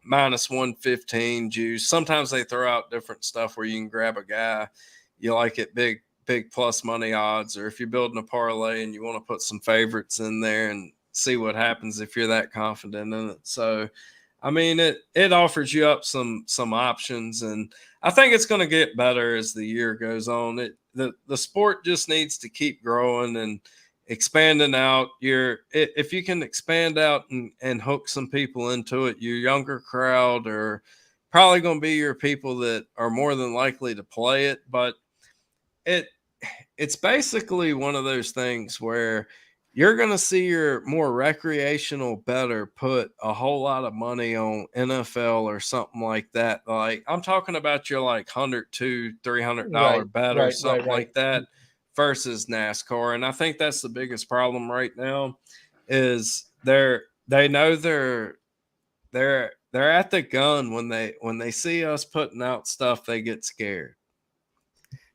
minus 115 juice. Sometimes they throw out different stuff where you can grab a guy you like it big plus money odds, or if you're building a parlay and you want to put some favorites in there and see what happens if you're that confident in it. So, I mean, it offers you up some options, and I think it's going to get better as the year goes on. The sport just needs to keep growing and expanding out. If you can expand out and hook some people into it, your younger crowd are probably going to be your people that are more than likely to play it. But it's basically one of those things where you're going to see your more recreational bettor put a whole lot of money on NFL or something like that. Like, I'm talking about your like $100 to $300 bet or something like that versus NASCAR. And I think that's the biggest problem right now is they know they're at the gun when they see us putting out stuff, they get scared.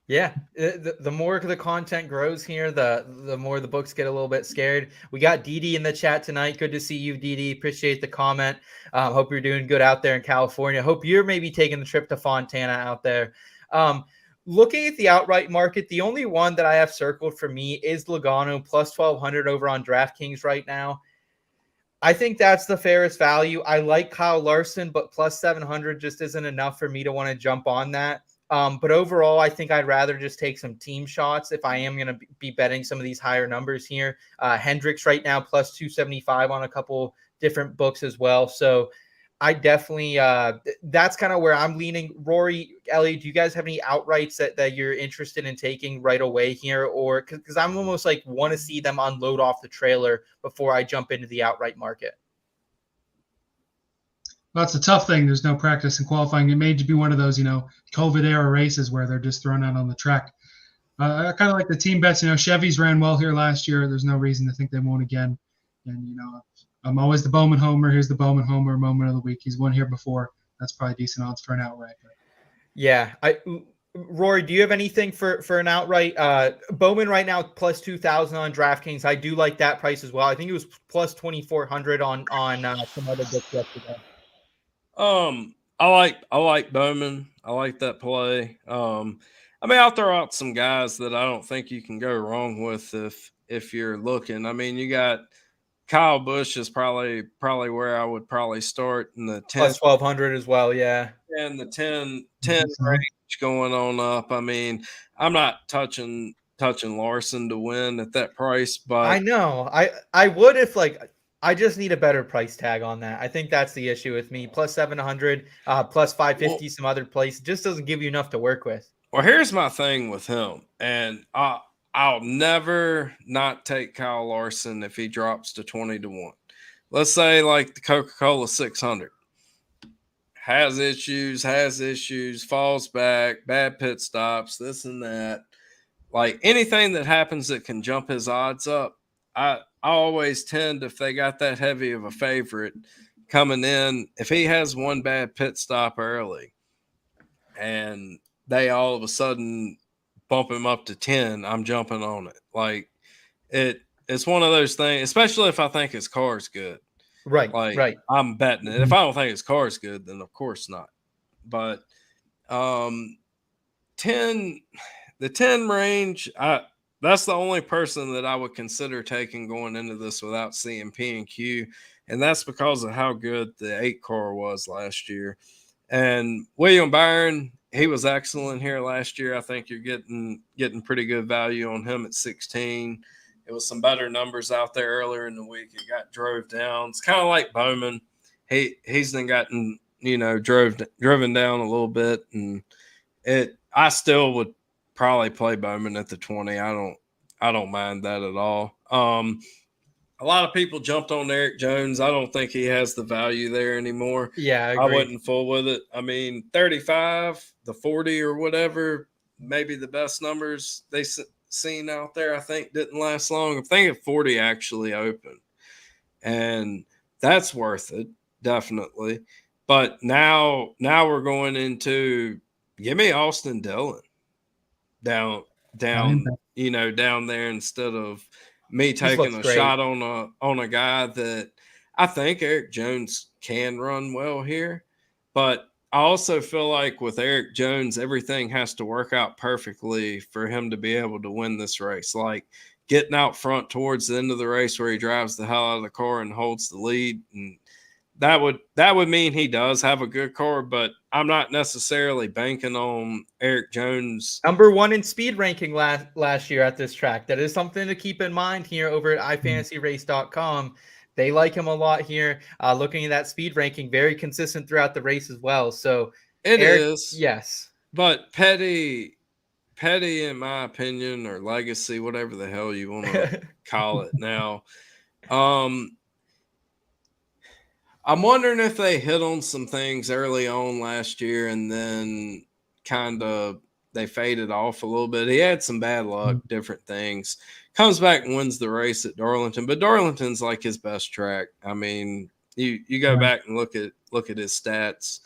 Yeah, the more the content grows here, the more the books get a little bit scared. We got Didi in the chat tonight. Good to see you, Didi. Appreciate the comment. Hope you're doing good out there in California. Hope you're maybe taking the trip to Fontana out there. Looking at the outright market, the only one that I have circled for me is Logano plus 1,200 over on DraftKings right now. I think that's the fairest value. I like Kyle Larson, but plus 700 just isn't enough for me to want to jump on that. But overall, I think I'd rather just take some team shots if I am going to be betting some of these higher numbers here. Hendricks right now plus 275 on a couple different books as well. So I definitely that's kind of where I'm leaning. Rory, Elliot, do you guys have any outrights that you're interested in taking right away here? Or because I'm almost like want to see them unload off the trailer before I jump into the outright market. That's a tough thing. There's no practice in qualifying. It may be one of those, COVID era races where they're just thrown out on the track. I kind of like the team bets. Chevy's ran well here last year. There's no reason to think they won't again. And, I'm always the Bowman homer. Here's the Bowman homer moment of the week. He's won here before. That's probably decent odds for an outright. Yeah. Rory, do you have anything for an outright? Bowman right now plus 2,000 on DraftKings. I do like that price as well. I think it was plus 2,400 on some other books yesterday. I like Bowman. I like that play. I mean, I'll throw out some guys that I don't think you can go wrong with if you're looking. I mean, you got Kyle Busch is probably where I would probably start in the 10 Plus 1,200 as well. Yeah. and the 10 range going on up. I mean, I'm not touching Larson to win at that price, but I know. I would if I just need a better price tag on that. I think that's the issue with me. Plus 700, plus 550, some other place. It just doesn't give you enough to work with. Well, here's my thing with him, and I'll never not take Kyle Larson if he drops to 20-1. Let's say like the Coca-Cola 600 has issues, falls back, bad pit stops, this and that. Like anything that happens that can jump his odds up, I always tend, if they got that heavy of a favorite coming in, if he has one bad pit stop early and they all of a sudden bump him up to 10, I'm jumping on it. Like it's one of those things, especially if I think his car's good. Right. Like right. I'm betting it. If I don't think his car's good, then of course not. But 10, the 10 range, that's the only person that I would consider taking going into this without seeing P and Q, and that's because of how good the 8 car was last year. And William Byron, he was excellent here last year. I think you're getting pretty good value on him at 16. It was some better numbers out there earlier in the week. It got drove down. It's kind of like Bowman. He's then gotten driven down a little bit, and I still would probably play Bowman at the 20. I don't mind that at all. A lot of people jumped on Eric Jones. I don't think he has the value there anymore. Yeah, I wasn't full with it. I mean, 35, the 40 or whatever, maybe the best numbers they seen out there, I think, didn't last long. I'm thinking 40 actually opened, and that's worth it, definitely. But now we're going into give me Austin Dillon down down there instead of me taking a shot on a guy that I think Eric Jones can run well here. But I also feel like with Eric Jones, everything has to work out perfectly for him to be able to win this race. Like getting out front towards the end of the race where he drives the hell out of the car and holds the lead. And that would mean he does have a good car, but I'm not necessarily banking on Eric Jones. Number 1 in speed ranking last year at this track. That is something to keep in mind here over at iFantasyRace.com. They like him a lot here. Looking at that speed ranking, very consistent throughout the race as well. So Eric is. Yes. But Petty, in my opinion, or Legacy, whatever the hell you want to call it now, I'm wondering if they hit on some things early on last year and then kind of they faded off a little bit. He had some bad luck, different things. Comes back and wins the race at Darlington, but Darlington's like his best track. I mean, you go back and look at his stats.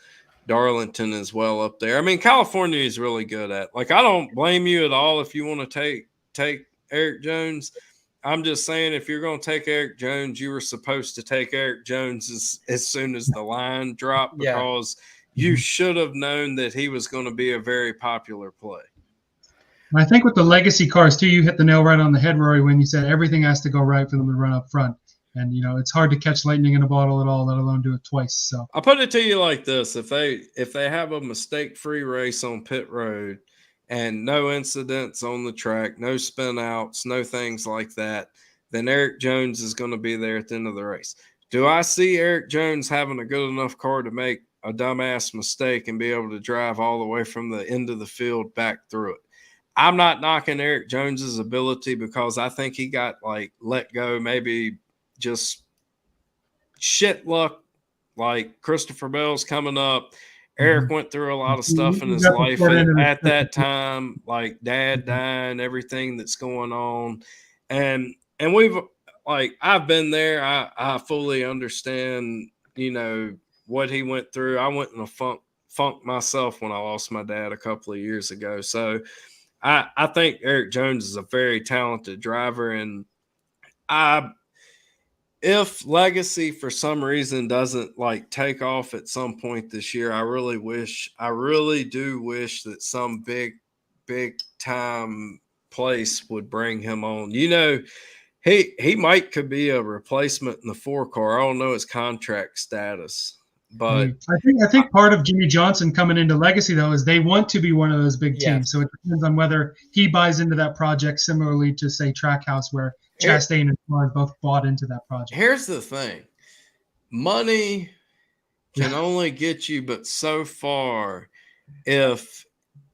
Darlington is well up there. I mean, California is really good at. Like, I don't blame you at all if you want to take Eric Jones. I'm just saying, if you're going to take Eric Jones, you were supposed to take Eric Jones as soon as the line dropped because you should have known that he was going to be a very popular play. I think with the legacy cars, too, you hit the nail right on the head, Rory, when you said everything has to go right for them to run up front. And, it's hard to catch lightning in a bottle at all, let alone do it twice. So I'll put it to you like this. If they have a mistake-free race on pit road, and no incidents on the track, no spin outs, no things like that, then Eric Jones is going to be there at the end of the race. Do I see Eric Jones having a good enough car to make a dumbass mistake and be able to drive all the way from the end of the field back through it? I'm not knocking Eric Jones's ability because I think he got let go, maybe just shit luck, like Christopher Bell's coming up. Eric went through a lot of stuff in his life at that time, like dad dying, everything that's going on. And we've I've been there. I fully understand, what he went through. I went in a funk myself when I lost my dad a couple of years ago. So I think Eric Jones is a very talented driver, and if Legacy for some reason doesn't like take off at some point this year, I really do wish that some big time place would bring him on. You know, he could be a replacement in the 4-car. I don't know his contract status, but I think part of Jimmy Johnson coming into Legacy though is they want to be one of those big teams. Yeah. So it depends on whether he buys into that project, similarly to say Trackhouse, where Chastain and Florence both bought into that project. Here's the thing: money can only get you but so far. If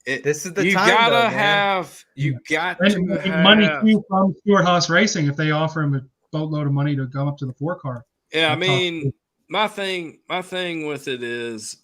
this is the you time, gotta though, have, you got to have money too from Stewart Haas Racing if they offer him a boatload of money to go up to the 4-car. Yeah, I mean, my thing with it is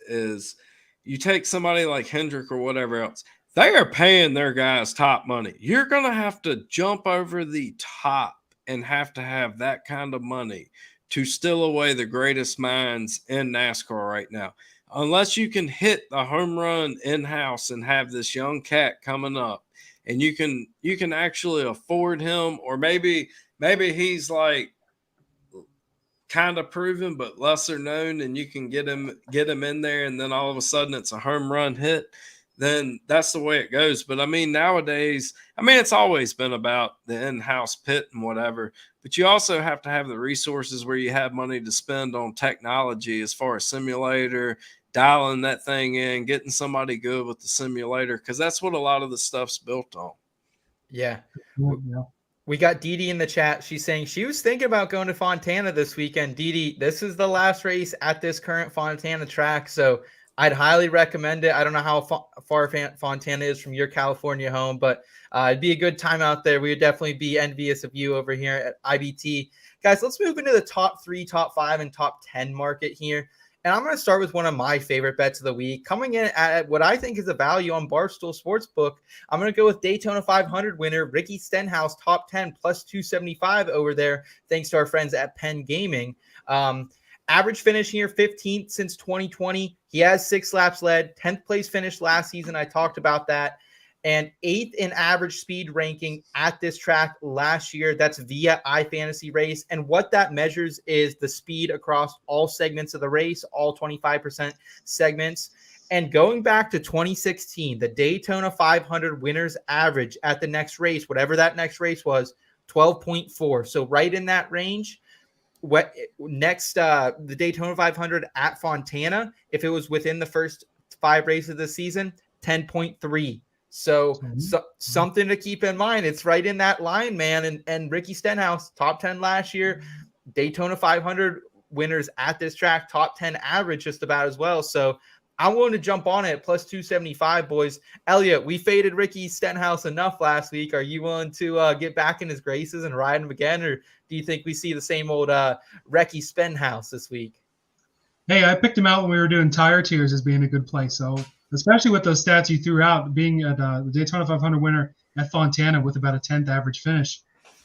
you take somebody like Hendrick or whatever else. They are paying their guys top money. You're going to have to jump over the top and have to have that kind of money to steal away the greatest minds in NASCAR right now. Unless you can hit the home run in-house and have this young cat coming up, and you can actually afford him, or maybe he's like kind of proven but lesser known, and you can get him in there, and then all of a sudden it's a home run hit. Then that's the way it goes. But I mean, nowadays, it's always been about the in-house pit and whatever, but you also have to have the resources where you have money to spend on technology as far as simulator, dialing that thing in, getting somebody good with the simulator, because that's what a lot of the stuff's built on. Yeah. Yeah. We got Dee Dee in the chat. She's saying she was thinking about going to Fontana this weekend. Dee Dee, this is the last race at this current Fontana track, so I'd highly recommend it. I don't know how far Fontana is from your California home, but it'd be a good time out there. We would definitely be envious of you over here at IBT. Guys, let's move into the top 3, top 5, and top 10 market here. And I'm going to start with one of my favorite bets of the week. Coming in at what I think is a value on Barstool Sportsbook, I'm going to go with Daytona 500 winner Ricky Stenhouse, top 10, plus 275 over there, thanks to our friends at Penn Gaming. Average finish here, 15th since 2020. He has 6 laps led, 10th place finish last season. I talked about that. And 8th in average speed ranking at this track last year. That's via iFantasy Race. And what that measures is the speed across all segments of the race, all 25% segments. And going back to 2016, the Daytona 500 winners average at the next race, whatever that next race was, 12.4. So right in that range. The Daytona 500 at Fontana, if it was within the first 5 races of the season, 10.3. So something to keep in mind. It's right in that line, man. And Ricky Stenhouse, top 10 last year, Daytona 500 winners at this track, top 10 average just about as well. So I'm willing to jump on it, plus 275, boys. Elliot, we faded Ricky Stenhouse enough last week. Are you willing to get back in his graces and ride him again, or do you think we see the same old Ricky Stenhouse this week? Hey, I picked him out when we were doing tire tiers as being a good play. So especially with those stats you threw out, being at the Daytona 500 winner at Fontana with about a 10th average finish,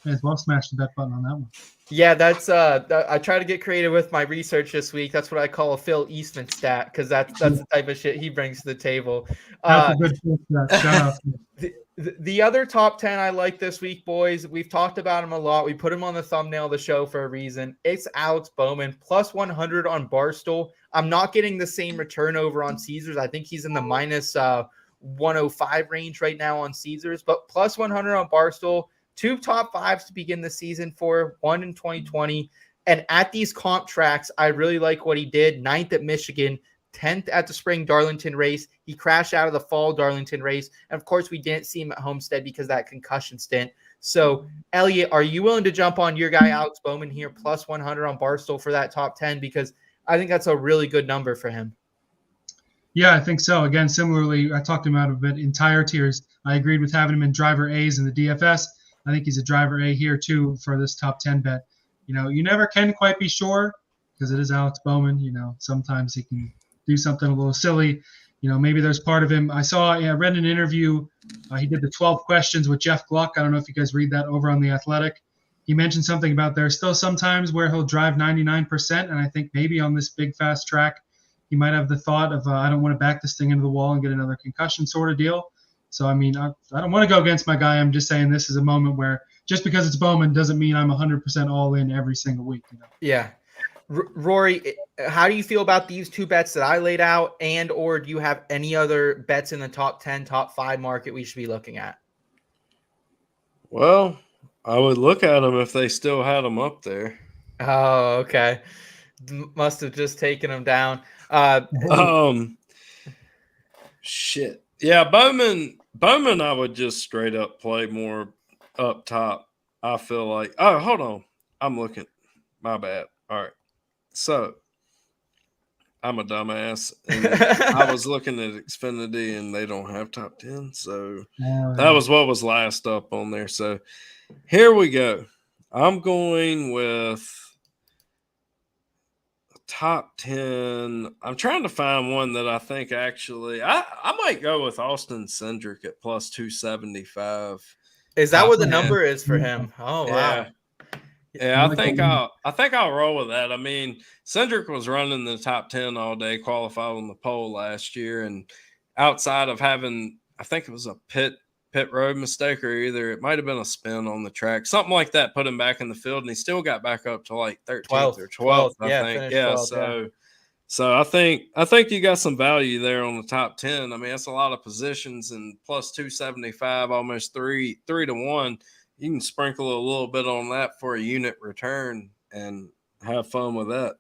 may as well smash the bet button on that one. Yeah, that's I try to get creative with my research this week. That's what I call a Phil Eastman stat, because that's the type of shit he brings to the table. That's a good stat. Shout out. The other top 10 I like this week, boys, we've talked about him a lot. We put him on the thumbnail of the show for a reason. It's Alex Bowman, plus 100 on Barstool. I'm not getting the same return over on Caesars. I think he's in the minus 105 range right now on Caesars, but plus 100 on Barstool. 2 top 5s to begin the season for, 1 in 2020. And at these comp tracks, I really like what he did. 9th at Michigan, 10th at the spring Darlington race. He crashed out of the fall Darlington race. And of course, we didn't see him at Homestead because of that concussion stint. So, Elliot, are you willing to jump on your guy, Alex Bowman, here, plus 100 on Barstool for that top 10? Because I think that's a really good number for him. Yeah, I think so. Again, similarly, I talked him out a bit in tire tiers. I agreed with having him in driver A's in the DFS. I think he's a driver A here, too, for this top 10 bet. You know, you never can quite be sure because it is Alex Bowman. You know, sometimes he can do something a little silly. You know, maybe there's part of him. I read an interview. He did the 12 questions with Jeff Gluck. I don't know if you guys read that over on The Athletic. He mentioned something about there's still sometimes where he'll drive 99%, and I think maybe on this big, fast track, He might have the thought of, I don't want to back this thing into the wall and get another concussion sort of deal. So, I mean, I don't want to go against my guy. I'm just saying this is a moment where just because it's Bowman doesn't mean I'm 100% all in every single week. Yeah. Rory, how do you feel about these two bets that I laid out, and or do you have any other bets in the top 10, top 5 market we should be looking at? Well, I would look at them if they still had them up there. Oh, okay. Must have just taken them down. Shit. Yeah, Bowman, I would just straight up play more up top. I feel like. Oh, hold on. I'm looking. My bad. All right. So, I'm a dumbass. And I was looking at Xfinity, and they don't have top 10. So, that was what was last up on there. So, here we go. I'm going with top 10. I'm trying to find one that I think actually I might go with Austin Cindric at plus 275. Is that what the number is for him? Oh, wow. Yeah. Yeah, I think I'll roll with that. I mean, Cindric was running the top 10 all day, qualified on the pole last year, and outside of having, I think it was a pit road mistake, or either it might have been a spin on the track, something like that, put him back in the field, and he still got back up to like 13th or 12th, I think. Yeah, 12th, so I think you got some value there on the top 10. I mean, that's a lot of positions, and plus 275, almost 3 to 1. You can sprinkle a little bit on that for a unit return and have fun with that.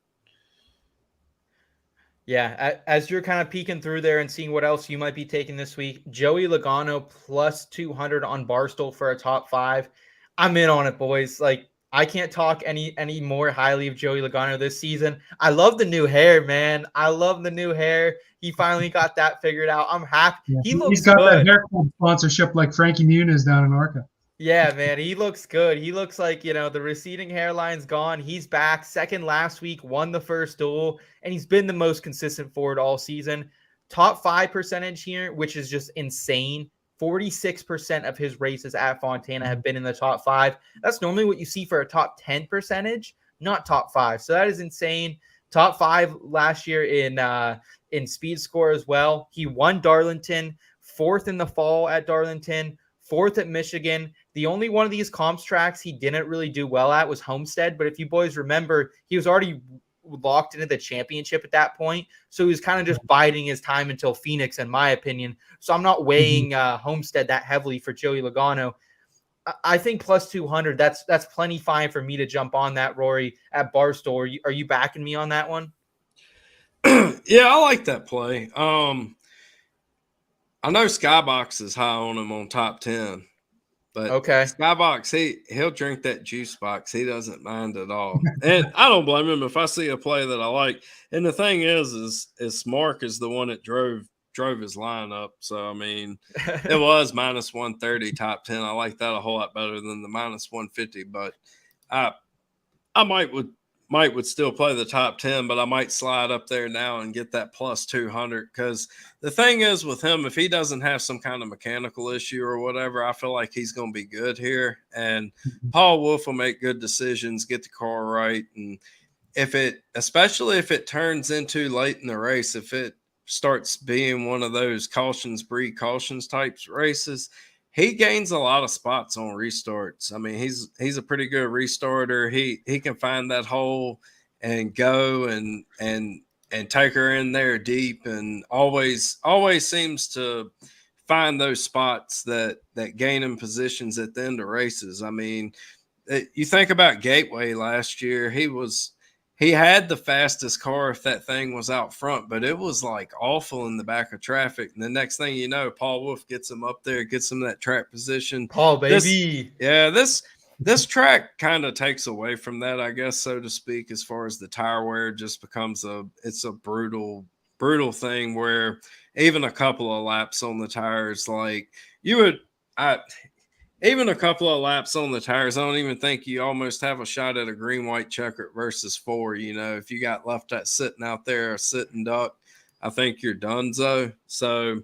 Yeah, as you're kind of peeking through there and seeing what else you might be taking this week, Joey Logano plus 200 on Barstool for a top 5. I'm in on it, boys. Like, I can't talk any more highly of Joey Logano this season. I love the new hair, man. I love the new hair. He finally got that figured out. I'm happy. Yeah, he's got that haircut sponsorship like Frankie Muniz down in Arca. Yeah, man, he looks good. He looks like, the receding hairline's gone. He's back. Second last week, won the first duel, and he's been the most consistent forward all season. Top 5 percentage here, which is just insane. 46% of his races at Fontana have been in the top 5. That's normally what you see for a top 10 percentage, not top 5. So that is insane. Top 5 last year in speed score as well. He won Darlington, 4th in the fall at Darlington, 4th at Michigan. The only one of these comps tracks he didn't really do well at was Homestead. But if you boys remember, he was already locked into the championship at that point. So he was kind of just biding his time until Phoenix, in my opinion. So I'm not weighing Homestead that heavily for Joey Logano. I think plus 200, that's plenty fine for me to jump on that, Rory, at Barstool. Are you backing me on that one? Yeah, I like that play. I know Skybox is high on him on top 10. But okay, Skybox, he'll drink that juice box. He doesn't mind at all. And I don't blame him if I see a play that I like. And the thing is Mark is the one that drove his lineup. So, I mean, it was minus 130 top 10. I like that a whole lot better than the minus 150. But I might would still play the top 10, but I might slide up there now and get that plus 200. Because the thing is with him, if he doesn't have some kind of mechanical issue or whatever, I feel like he's going to be good here. And Paul Wolf will make good decisions, get the car right. And especially if it turns into late in the race, if it starts being one of those cautions types races, he gains a lot of spots on restarts. I mean, he's a pretty good restarter. He can find that hole and go and take her in there deep, and always seems to find those spots that gain him positions at the end of races. I mean, you think about Gateway last year, he had the fastest car if that thing was out front, but it was like awful in the back of traffic. And the next thing you know, Paul Wolf gets him up there, gets him that track position. Paul, baby. This track kind of takes away from that, I guess, so to speak, as far as the tire wear just becomes it's a brutal thing where even a couple of laps on the tires, like even a couple of laps on the tires, I don't even think you almost have a shot at a green-white checker versus 4. If you got left that sitting out there, a sitting duck, I think you're donezo. So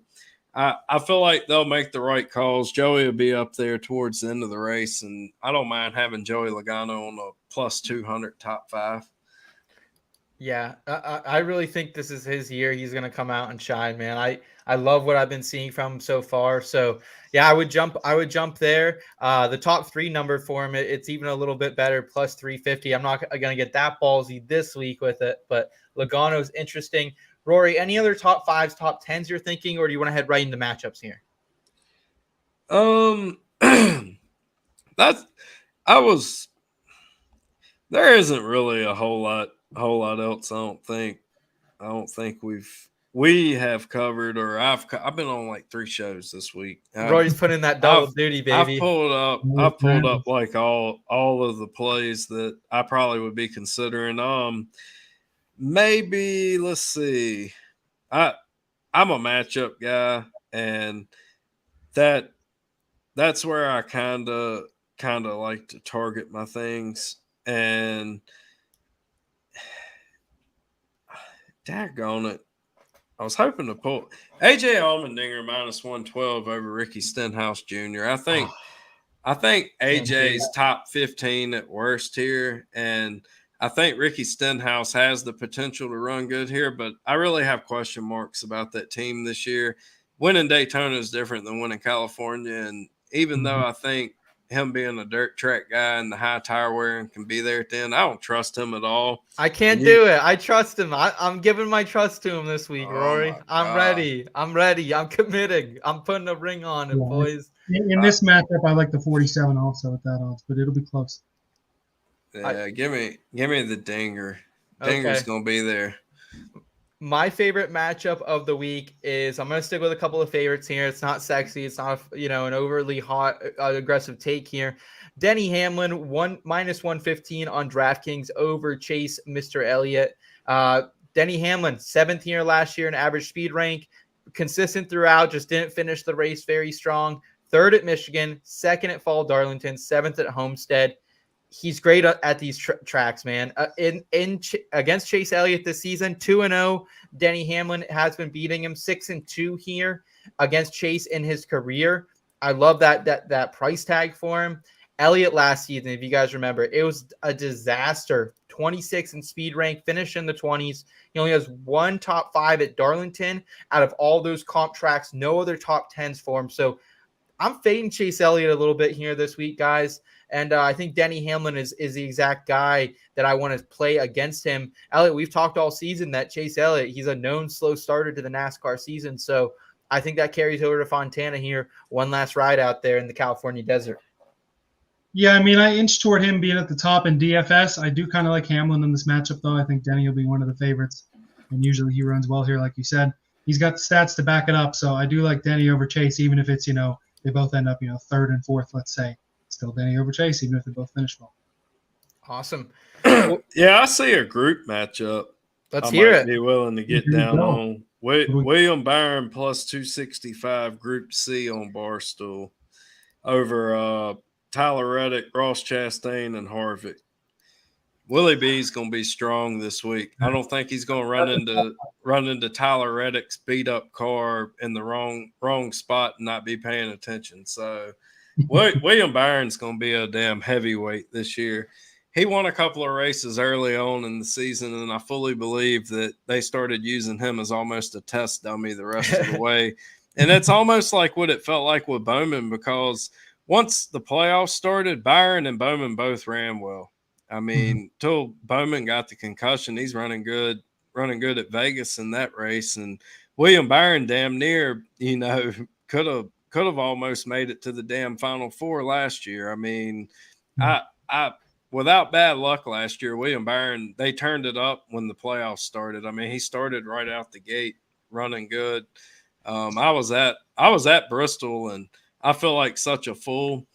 I feel like they'll make the right calls. Joey will be up there towards the end of the race, and I don't mind having Joey Logano on a plus 200 top 5. Yeah, I really think this is his year. He's going to come out and shine, man. I love what I've been seeing from him so far. So yeah, I would jump there. The top 3 number for him, it's even a little bit better, plus 350. I'm not going to get that ballsy this week with it, but Logano's interesting. Rory, any other top 5s, top 10s you're thinking, or do you want to head right into matchups here? That's I was. There isn't really a whole lot else. I don't think we have covered, or I've been on like 3 shows this week. Rory's putting that double duty, baby. I've pulled up like all of the plays that I probably would be considering. Maybe let's see. I'm a matchup guy, and that's where I kind of like to target my things. And daggone it, I was hoping to pull AJ Allmendinger minus 112 over Ricky Stenhouse Jr. I think AJ's top 15 at worst here, and I think Ricky Stenhouse has the potential to run good here, but I really have question marks about that team this year. Winning Daytona is different than winning California, and even though I think him being a dirt track guy and the high tire wearing can be there at the end, I don't trust him at all. I can't do it. I trust him. I'm giving my trust to him this week, Rory. I'm ready. I'm committing. I'm putting a ring on it, boys. In this matchup, I like the 47 also at that odds, but it'll be close. Yeah, give me the Dinger. Dinger's gonna be there. My favorite matchup of the week is, I'm going to stick with a couple of favorites here. It's not sexy. It's not, an overly hot, aggressive take here. Denny Hamlin, minus 115 on DraftKings over Chase, Mr. Elliot. Denny Hamlin, 7th year last year in average speed rank, consistent throughout, just didn't finish the race very strong. 3rd at Michigan, 2nd at Fall Darlington, 7th at Homestead. He's great at these tracks, man. Against Chase Elliott this season, 2-0. Denny Hamlin has been beating him, 6-2 here against Chase in his career. I love that price tag for him. Elliott last season, if you guys remember, it was a disaster. 26 in speed rank, finished in the 20s. He only has 1 top 5 at Darlington out of all those comp tracks. No other top 10s for him. So I'm fading Chase Elliott a little bit here this week, guys. And I think Denny Hamlin is the exact guy that I want to play against him. Elliot, we've talked all season that Chase Elliott, he's a known slow starter to the NASCAR season. So I think that carries over to Fontana here. One last ride out there in the California desert. Yeah, I mean, I inch toward him being at the top in DFS. I do kind of like Hamlin in this matchup, though. I think Denny will be one of the favorites. And usually he runs well here, like you said. He's got the stats to back it up. So I do like Denny over Chase, even if it's, they both end up, 3rd and 4th, let's say. Still Denny over Chase, even if they both finish well. Awesome. Yeah, I see a group matchup. Let's hear it. Be willing to get down on William Byron plus 265 Group C on Barstool over Tyler Reddick, Ross Chastain, and Harvick. Willie B's going to be strong this week. I don't think he's going to run into Tyler Reddick's beat up car in the wrong spot and not be paying attention. So William Byron's going to be a damn heavyweight this year. He won a couple of races early on in the season, and I fully believe that they started using him as almost a test dummy the rest of the way. And it's almost like what it felt like with Bowman, because once the playoffs started, Byron and Bowman both ran well. I mean, till Bowman got the concussion, he's running good at Vegas in that race. And William Byron damn near, could have almost made it to the damn Final Four last year. I mean, I without bad luck last year, William Byron, they turned it up when the playoffs started. I mean, he started right out the gate running good. I was at Bristol, and I feel like such a fool.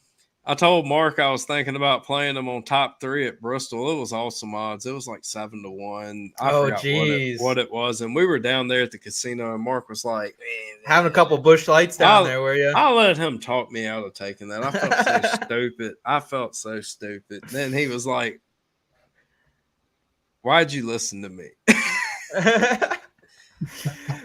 I told Mark I was thinking about playing him on top 3 at Bristol. It was awesome odds. It was like 7-1. I forgot what it was. And we were down there at the casino, and Mark was like, having a couple Busch Lights down there, were you? I let him talk me out of taking that. I felt so stupid. I felt so stupid. Then he was like, why'd you listen to me?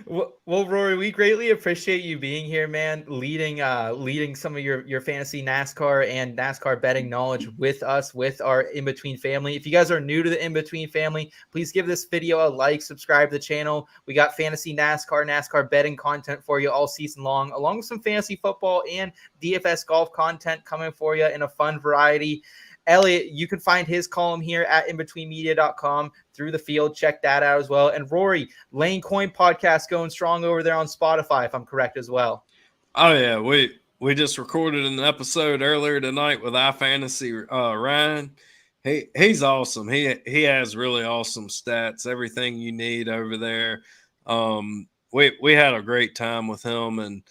Well, Rory, we greatly appreciate you being here, man, leading some of your fantasy NASCAR and NASCAR betting knowledge with us, with our In-Between family. If you guys are new to the In-Between family, please give this video a like, subscribe to the channel. We got fantasy NASCAR betting content for you all season long, along with some fantasy football and DFS golf content coming for you in a fun variety. Elliot, you can find his column here at inbetweenmedia.com through the field. Check that out as well. And Rory, Layin Coin Podcast going strong over there on Spotify, if I'm correct as well. Oh, yeah. We just recorded an episode earlier tonight with iFantasy Ryan. He's awesome. He has really awesome stats, everything you need over there. We had a great time with him, and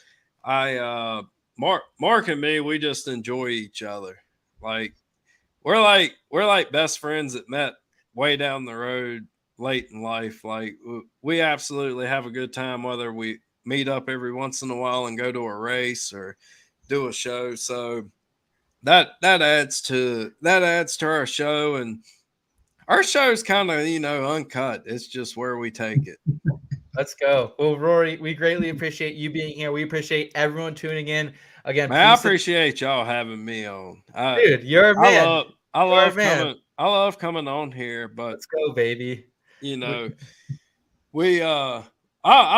Mark and me, we just enjoy each other. We're like best friends that met way down the road late in life. Like, we absolutely have a good time, whether we meet up every once in a while and go to a race or do a show. So that adds to our show, and our show is kind of, uncut. It's just where we take it. Let's go. Well, Rory, we greatly appreciate you being here. We appreciate everyone tuning in. Again, man, I appreciate y'all having me on. Dude, you're a man. I love coming on here, but let's go, baby. I'll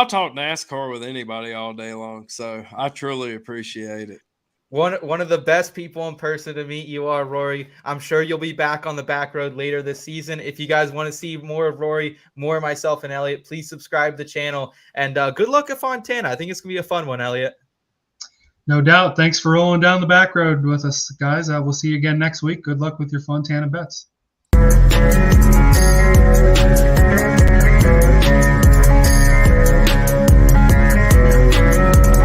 talk NASCAR with anybody all day long, so I truly appreciate it. One of the best people in person to meet you are, Rory. I'm sure you'll be back on the back road later this season. If you guys want to see more of Rory, more of myself and Elliot, please subscribe to the channel. And good luck at Fontana. I think it's going to be a fun one, Elliot. No doubt. Thanks for rolling down the back road with us, guys. We'll see you again next week. Good luck with your Fontana bets.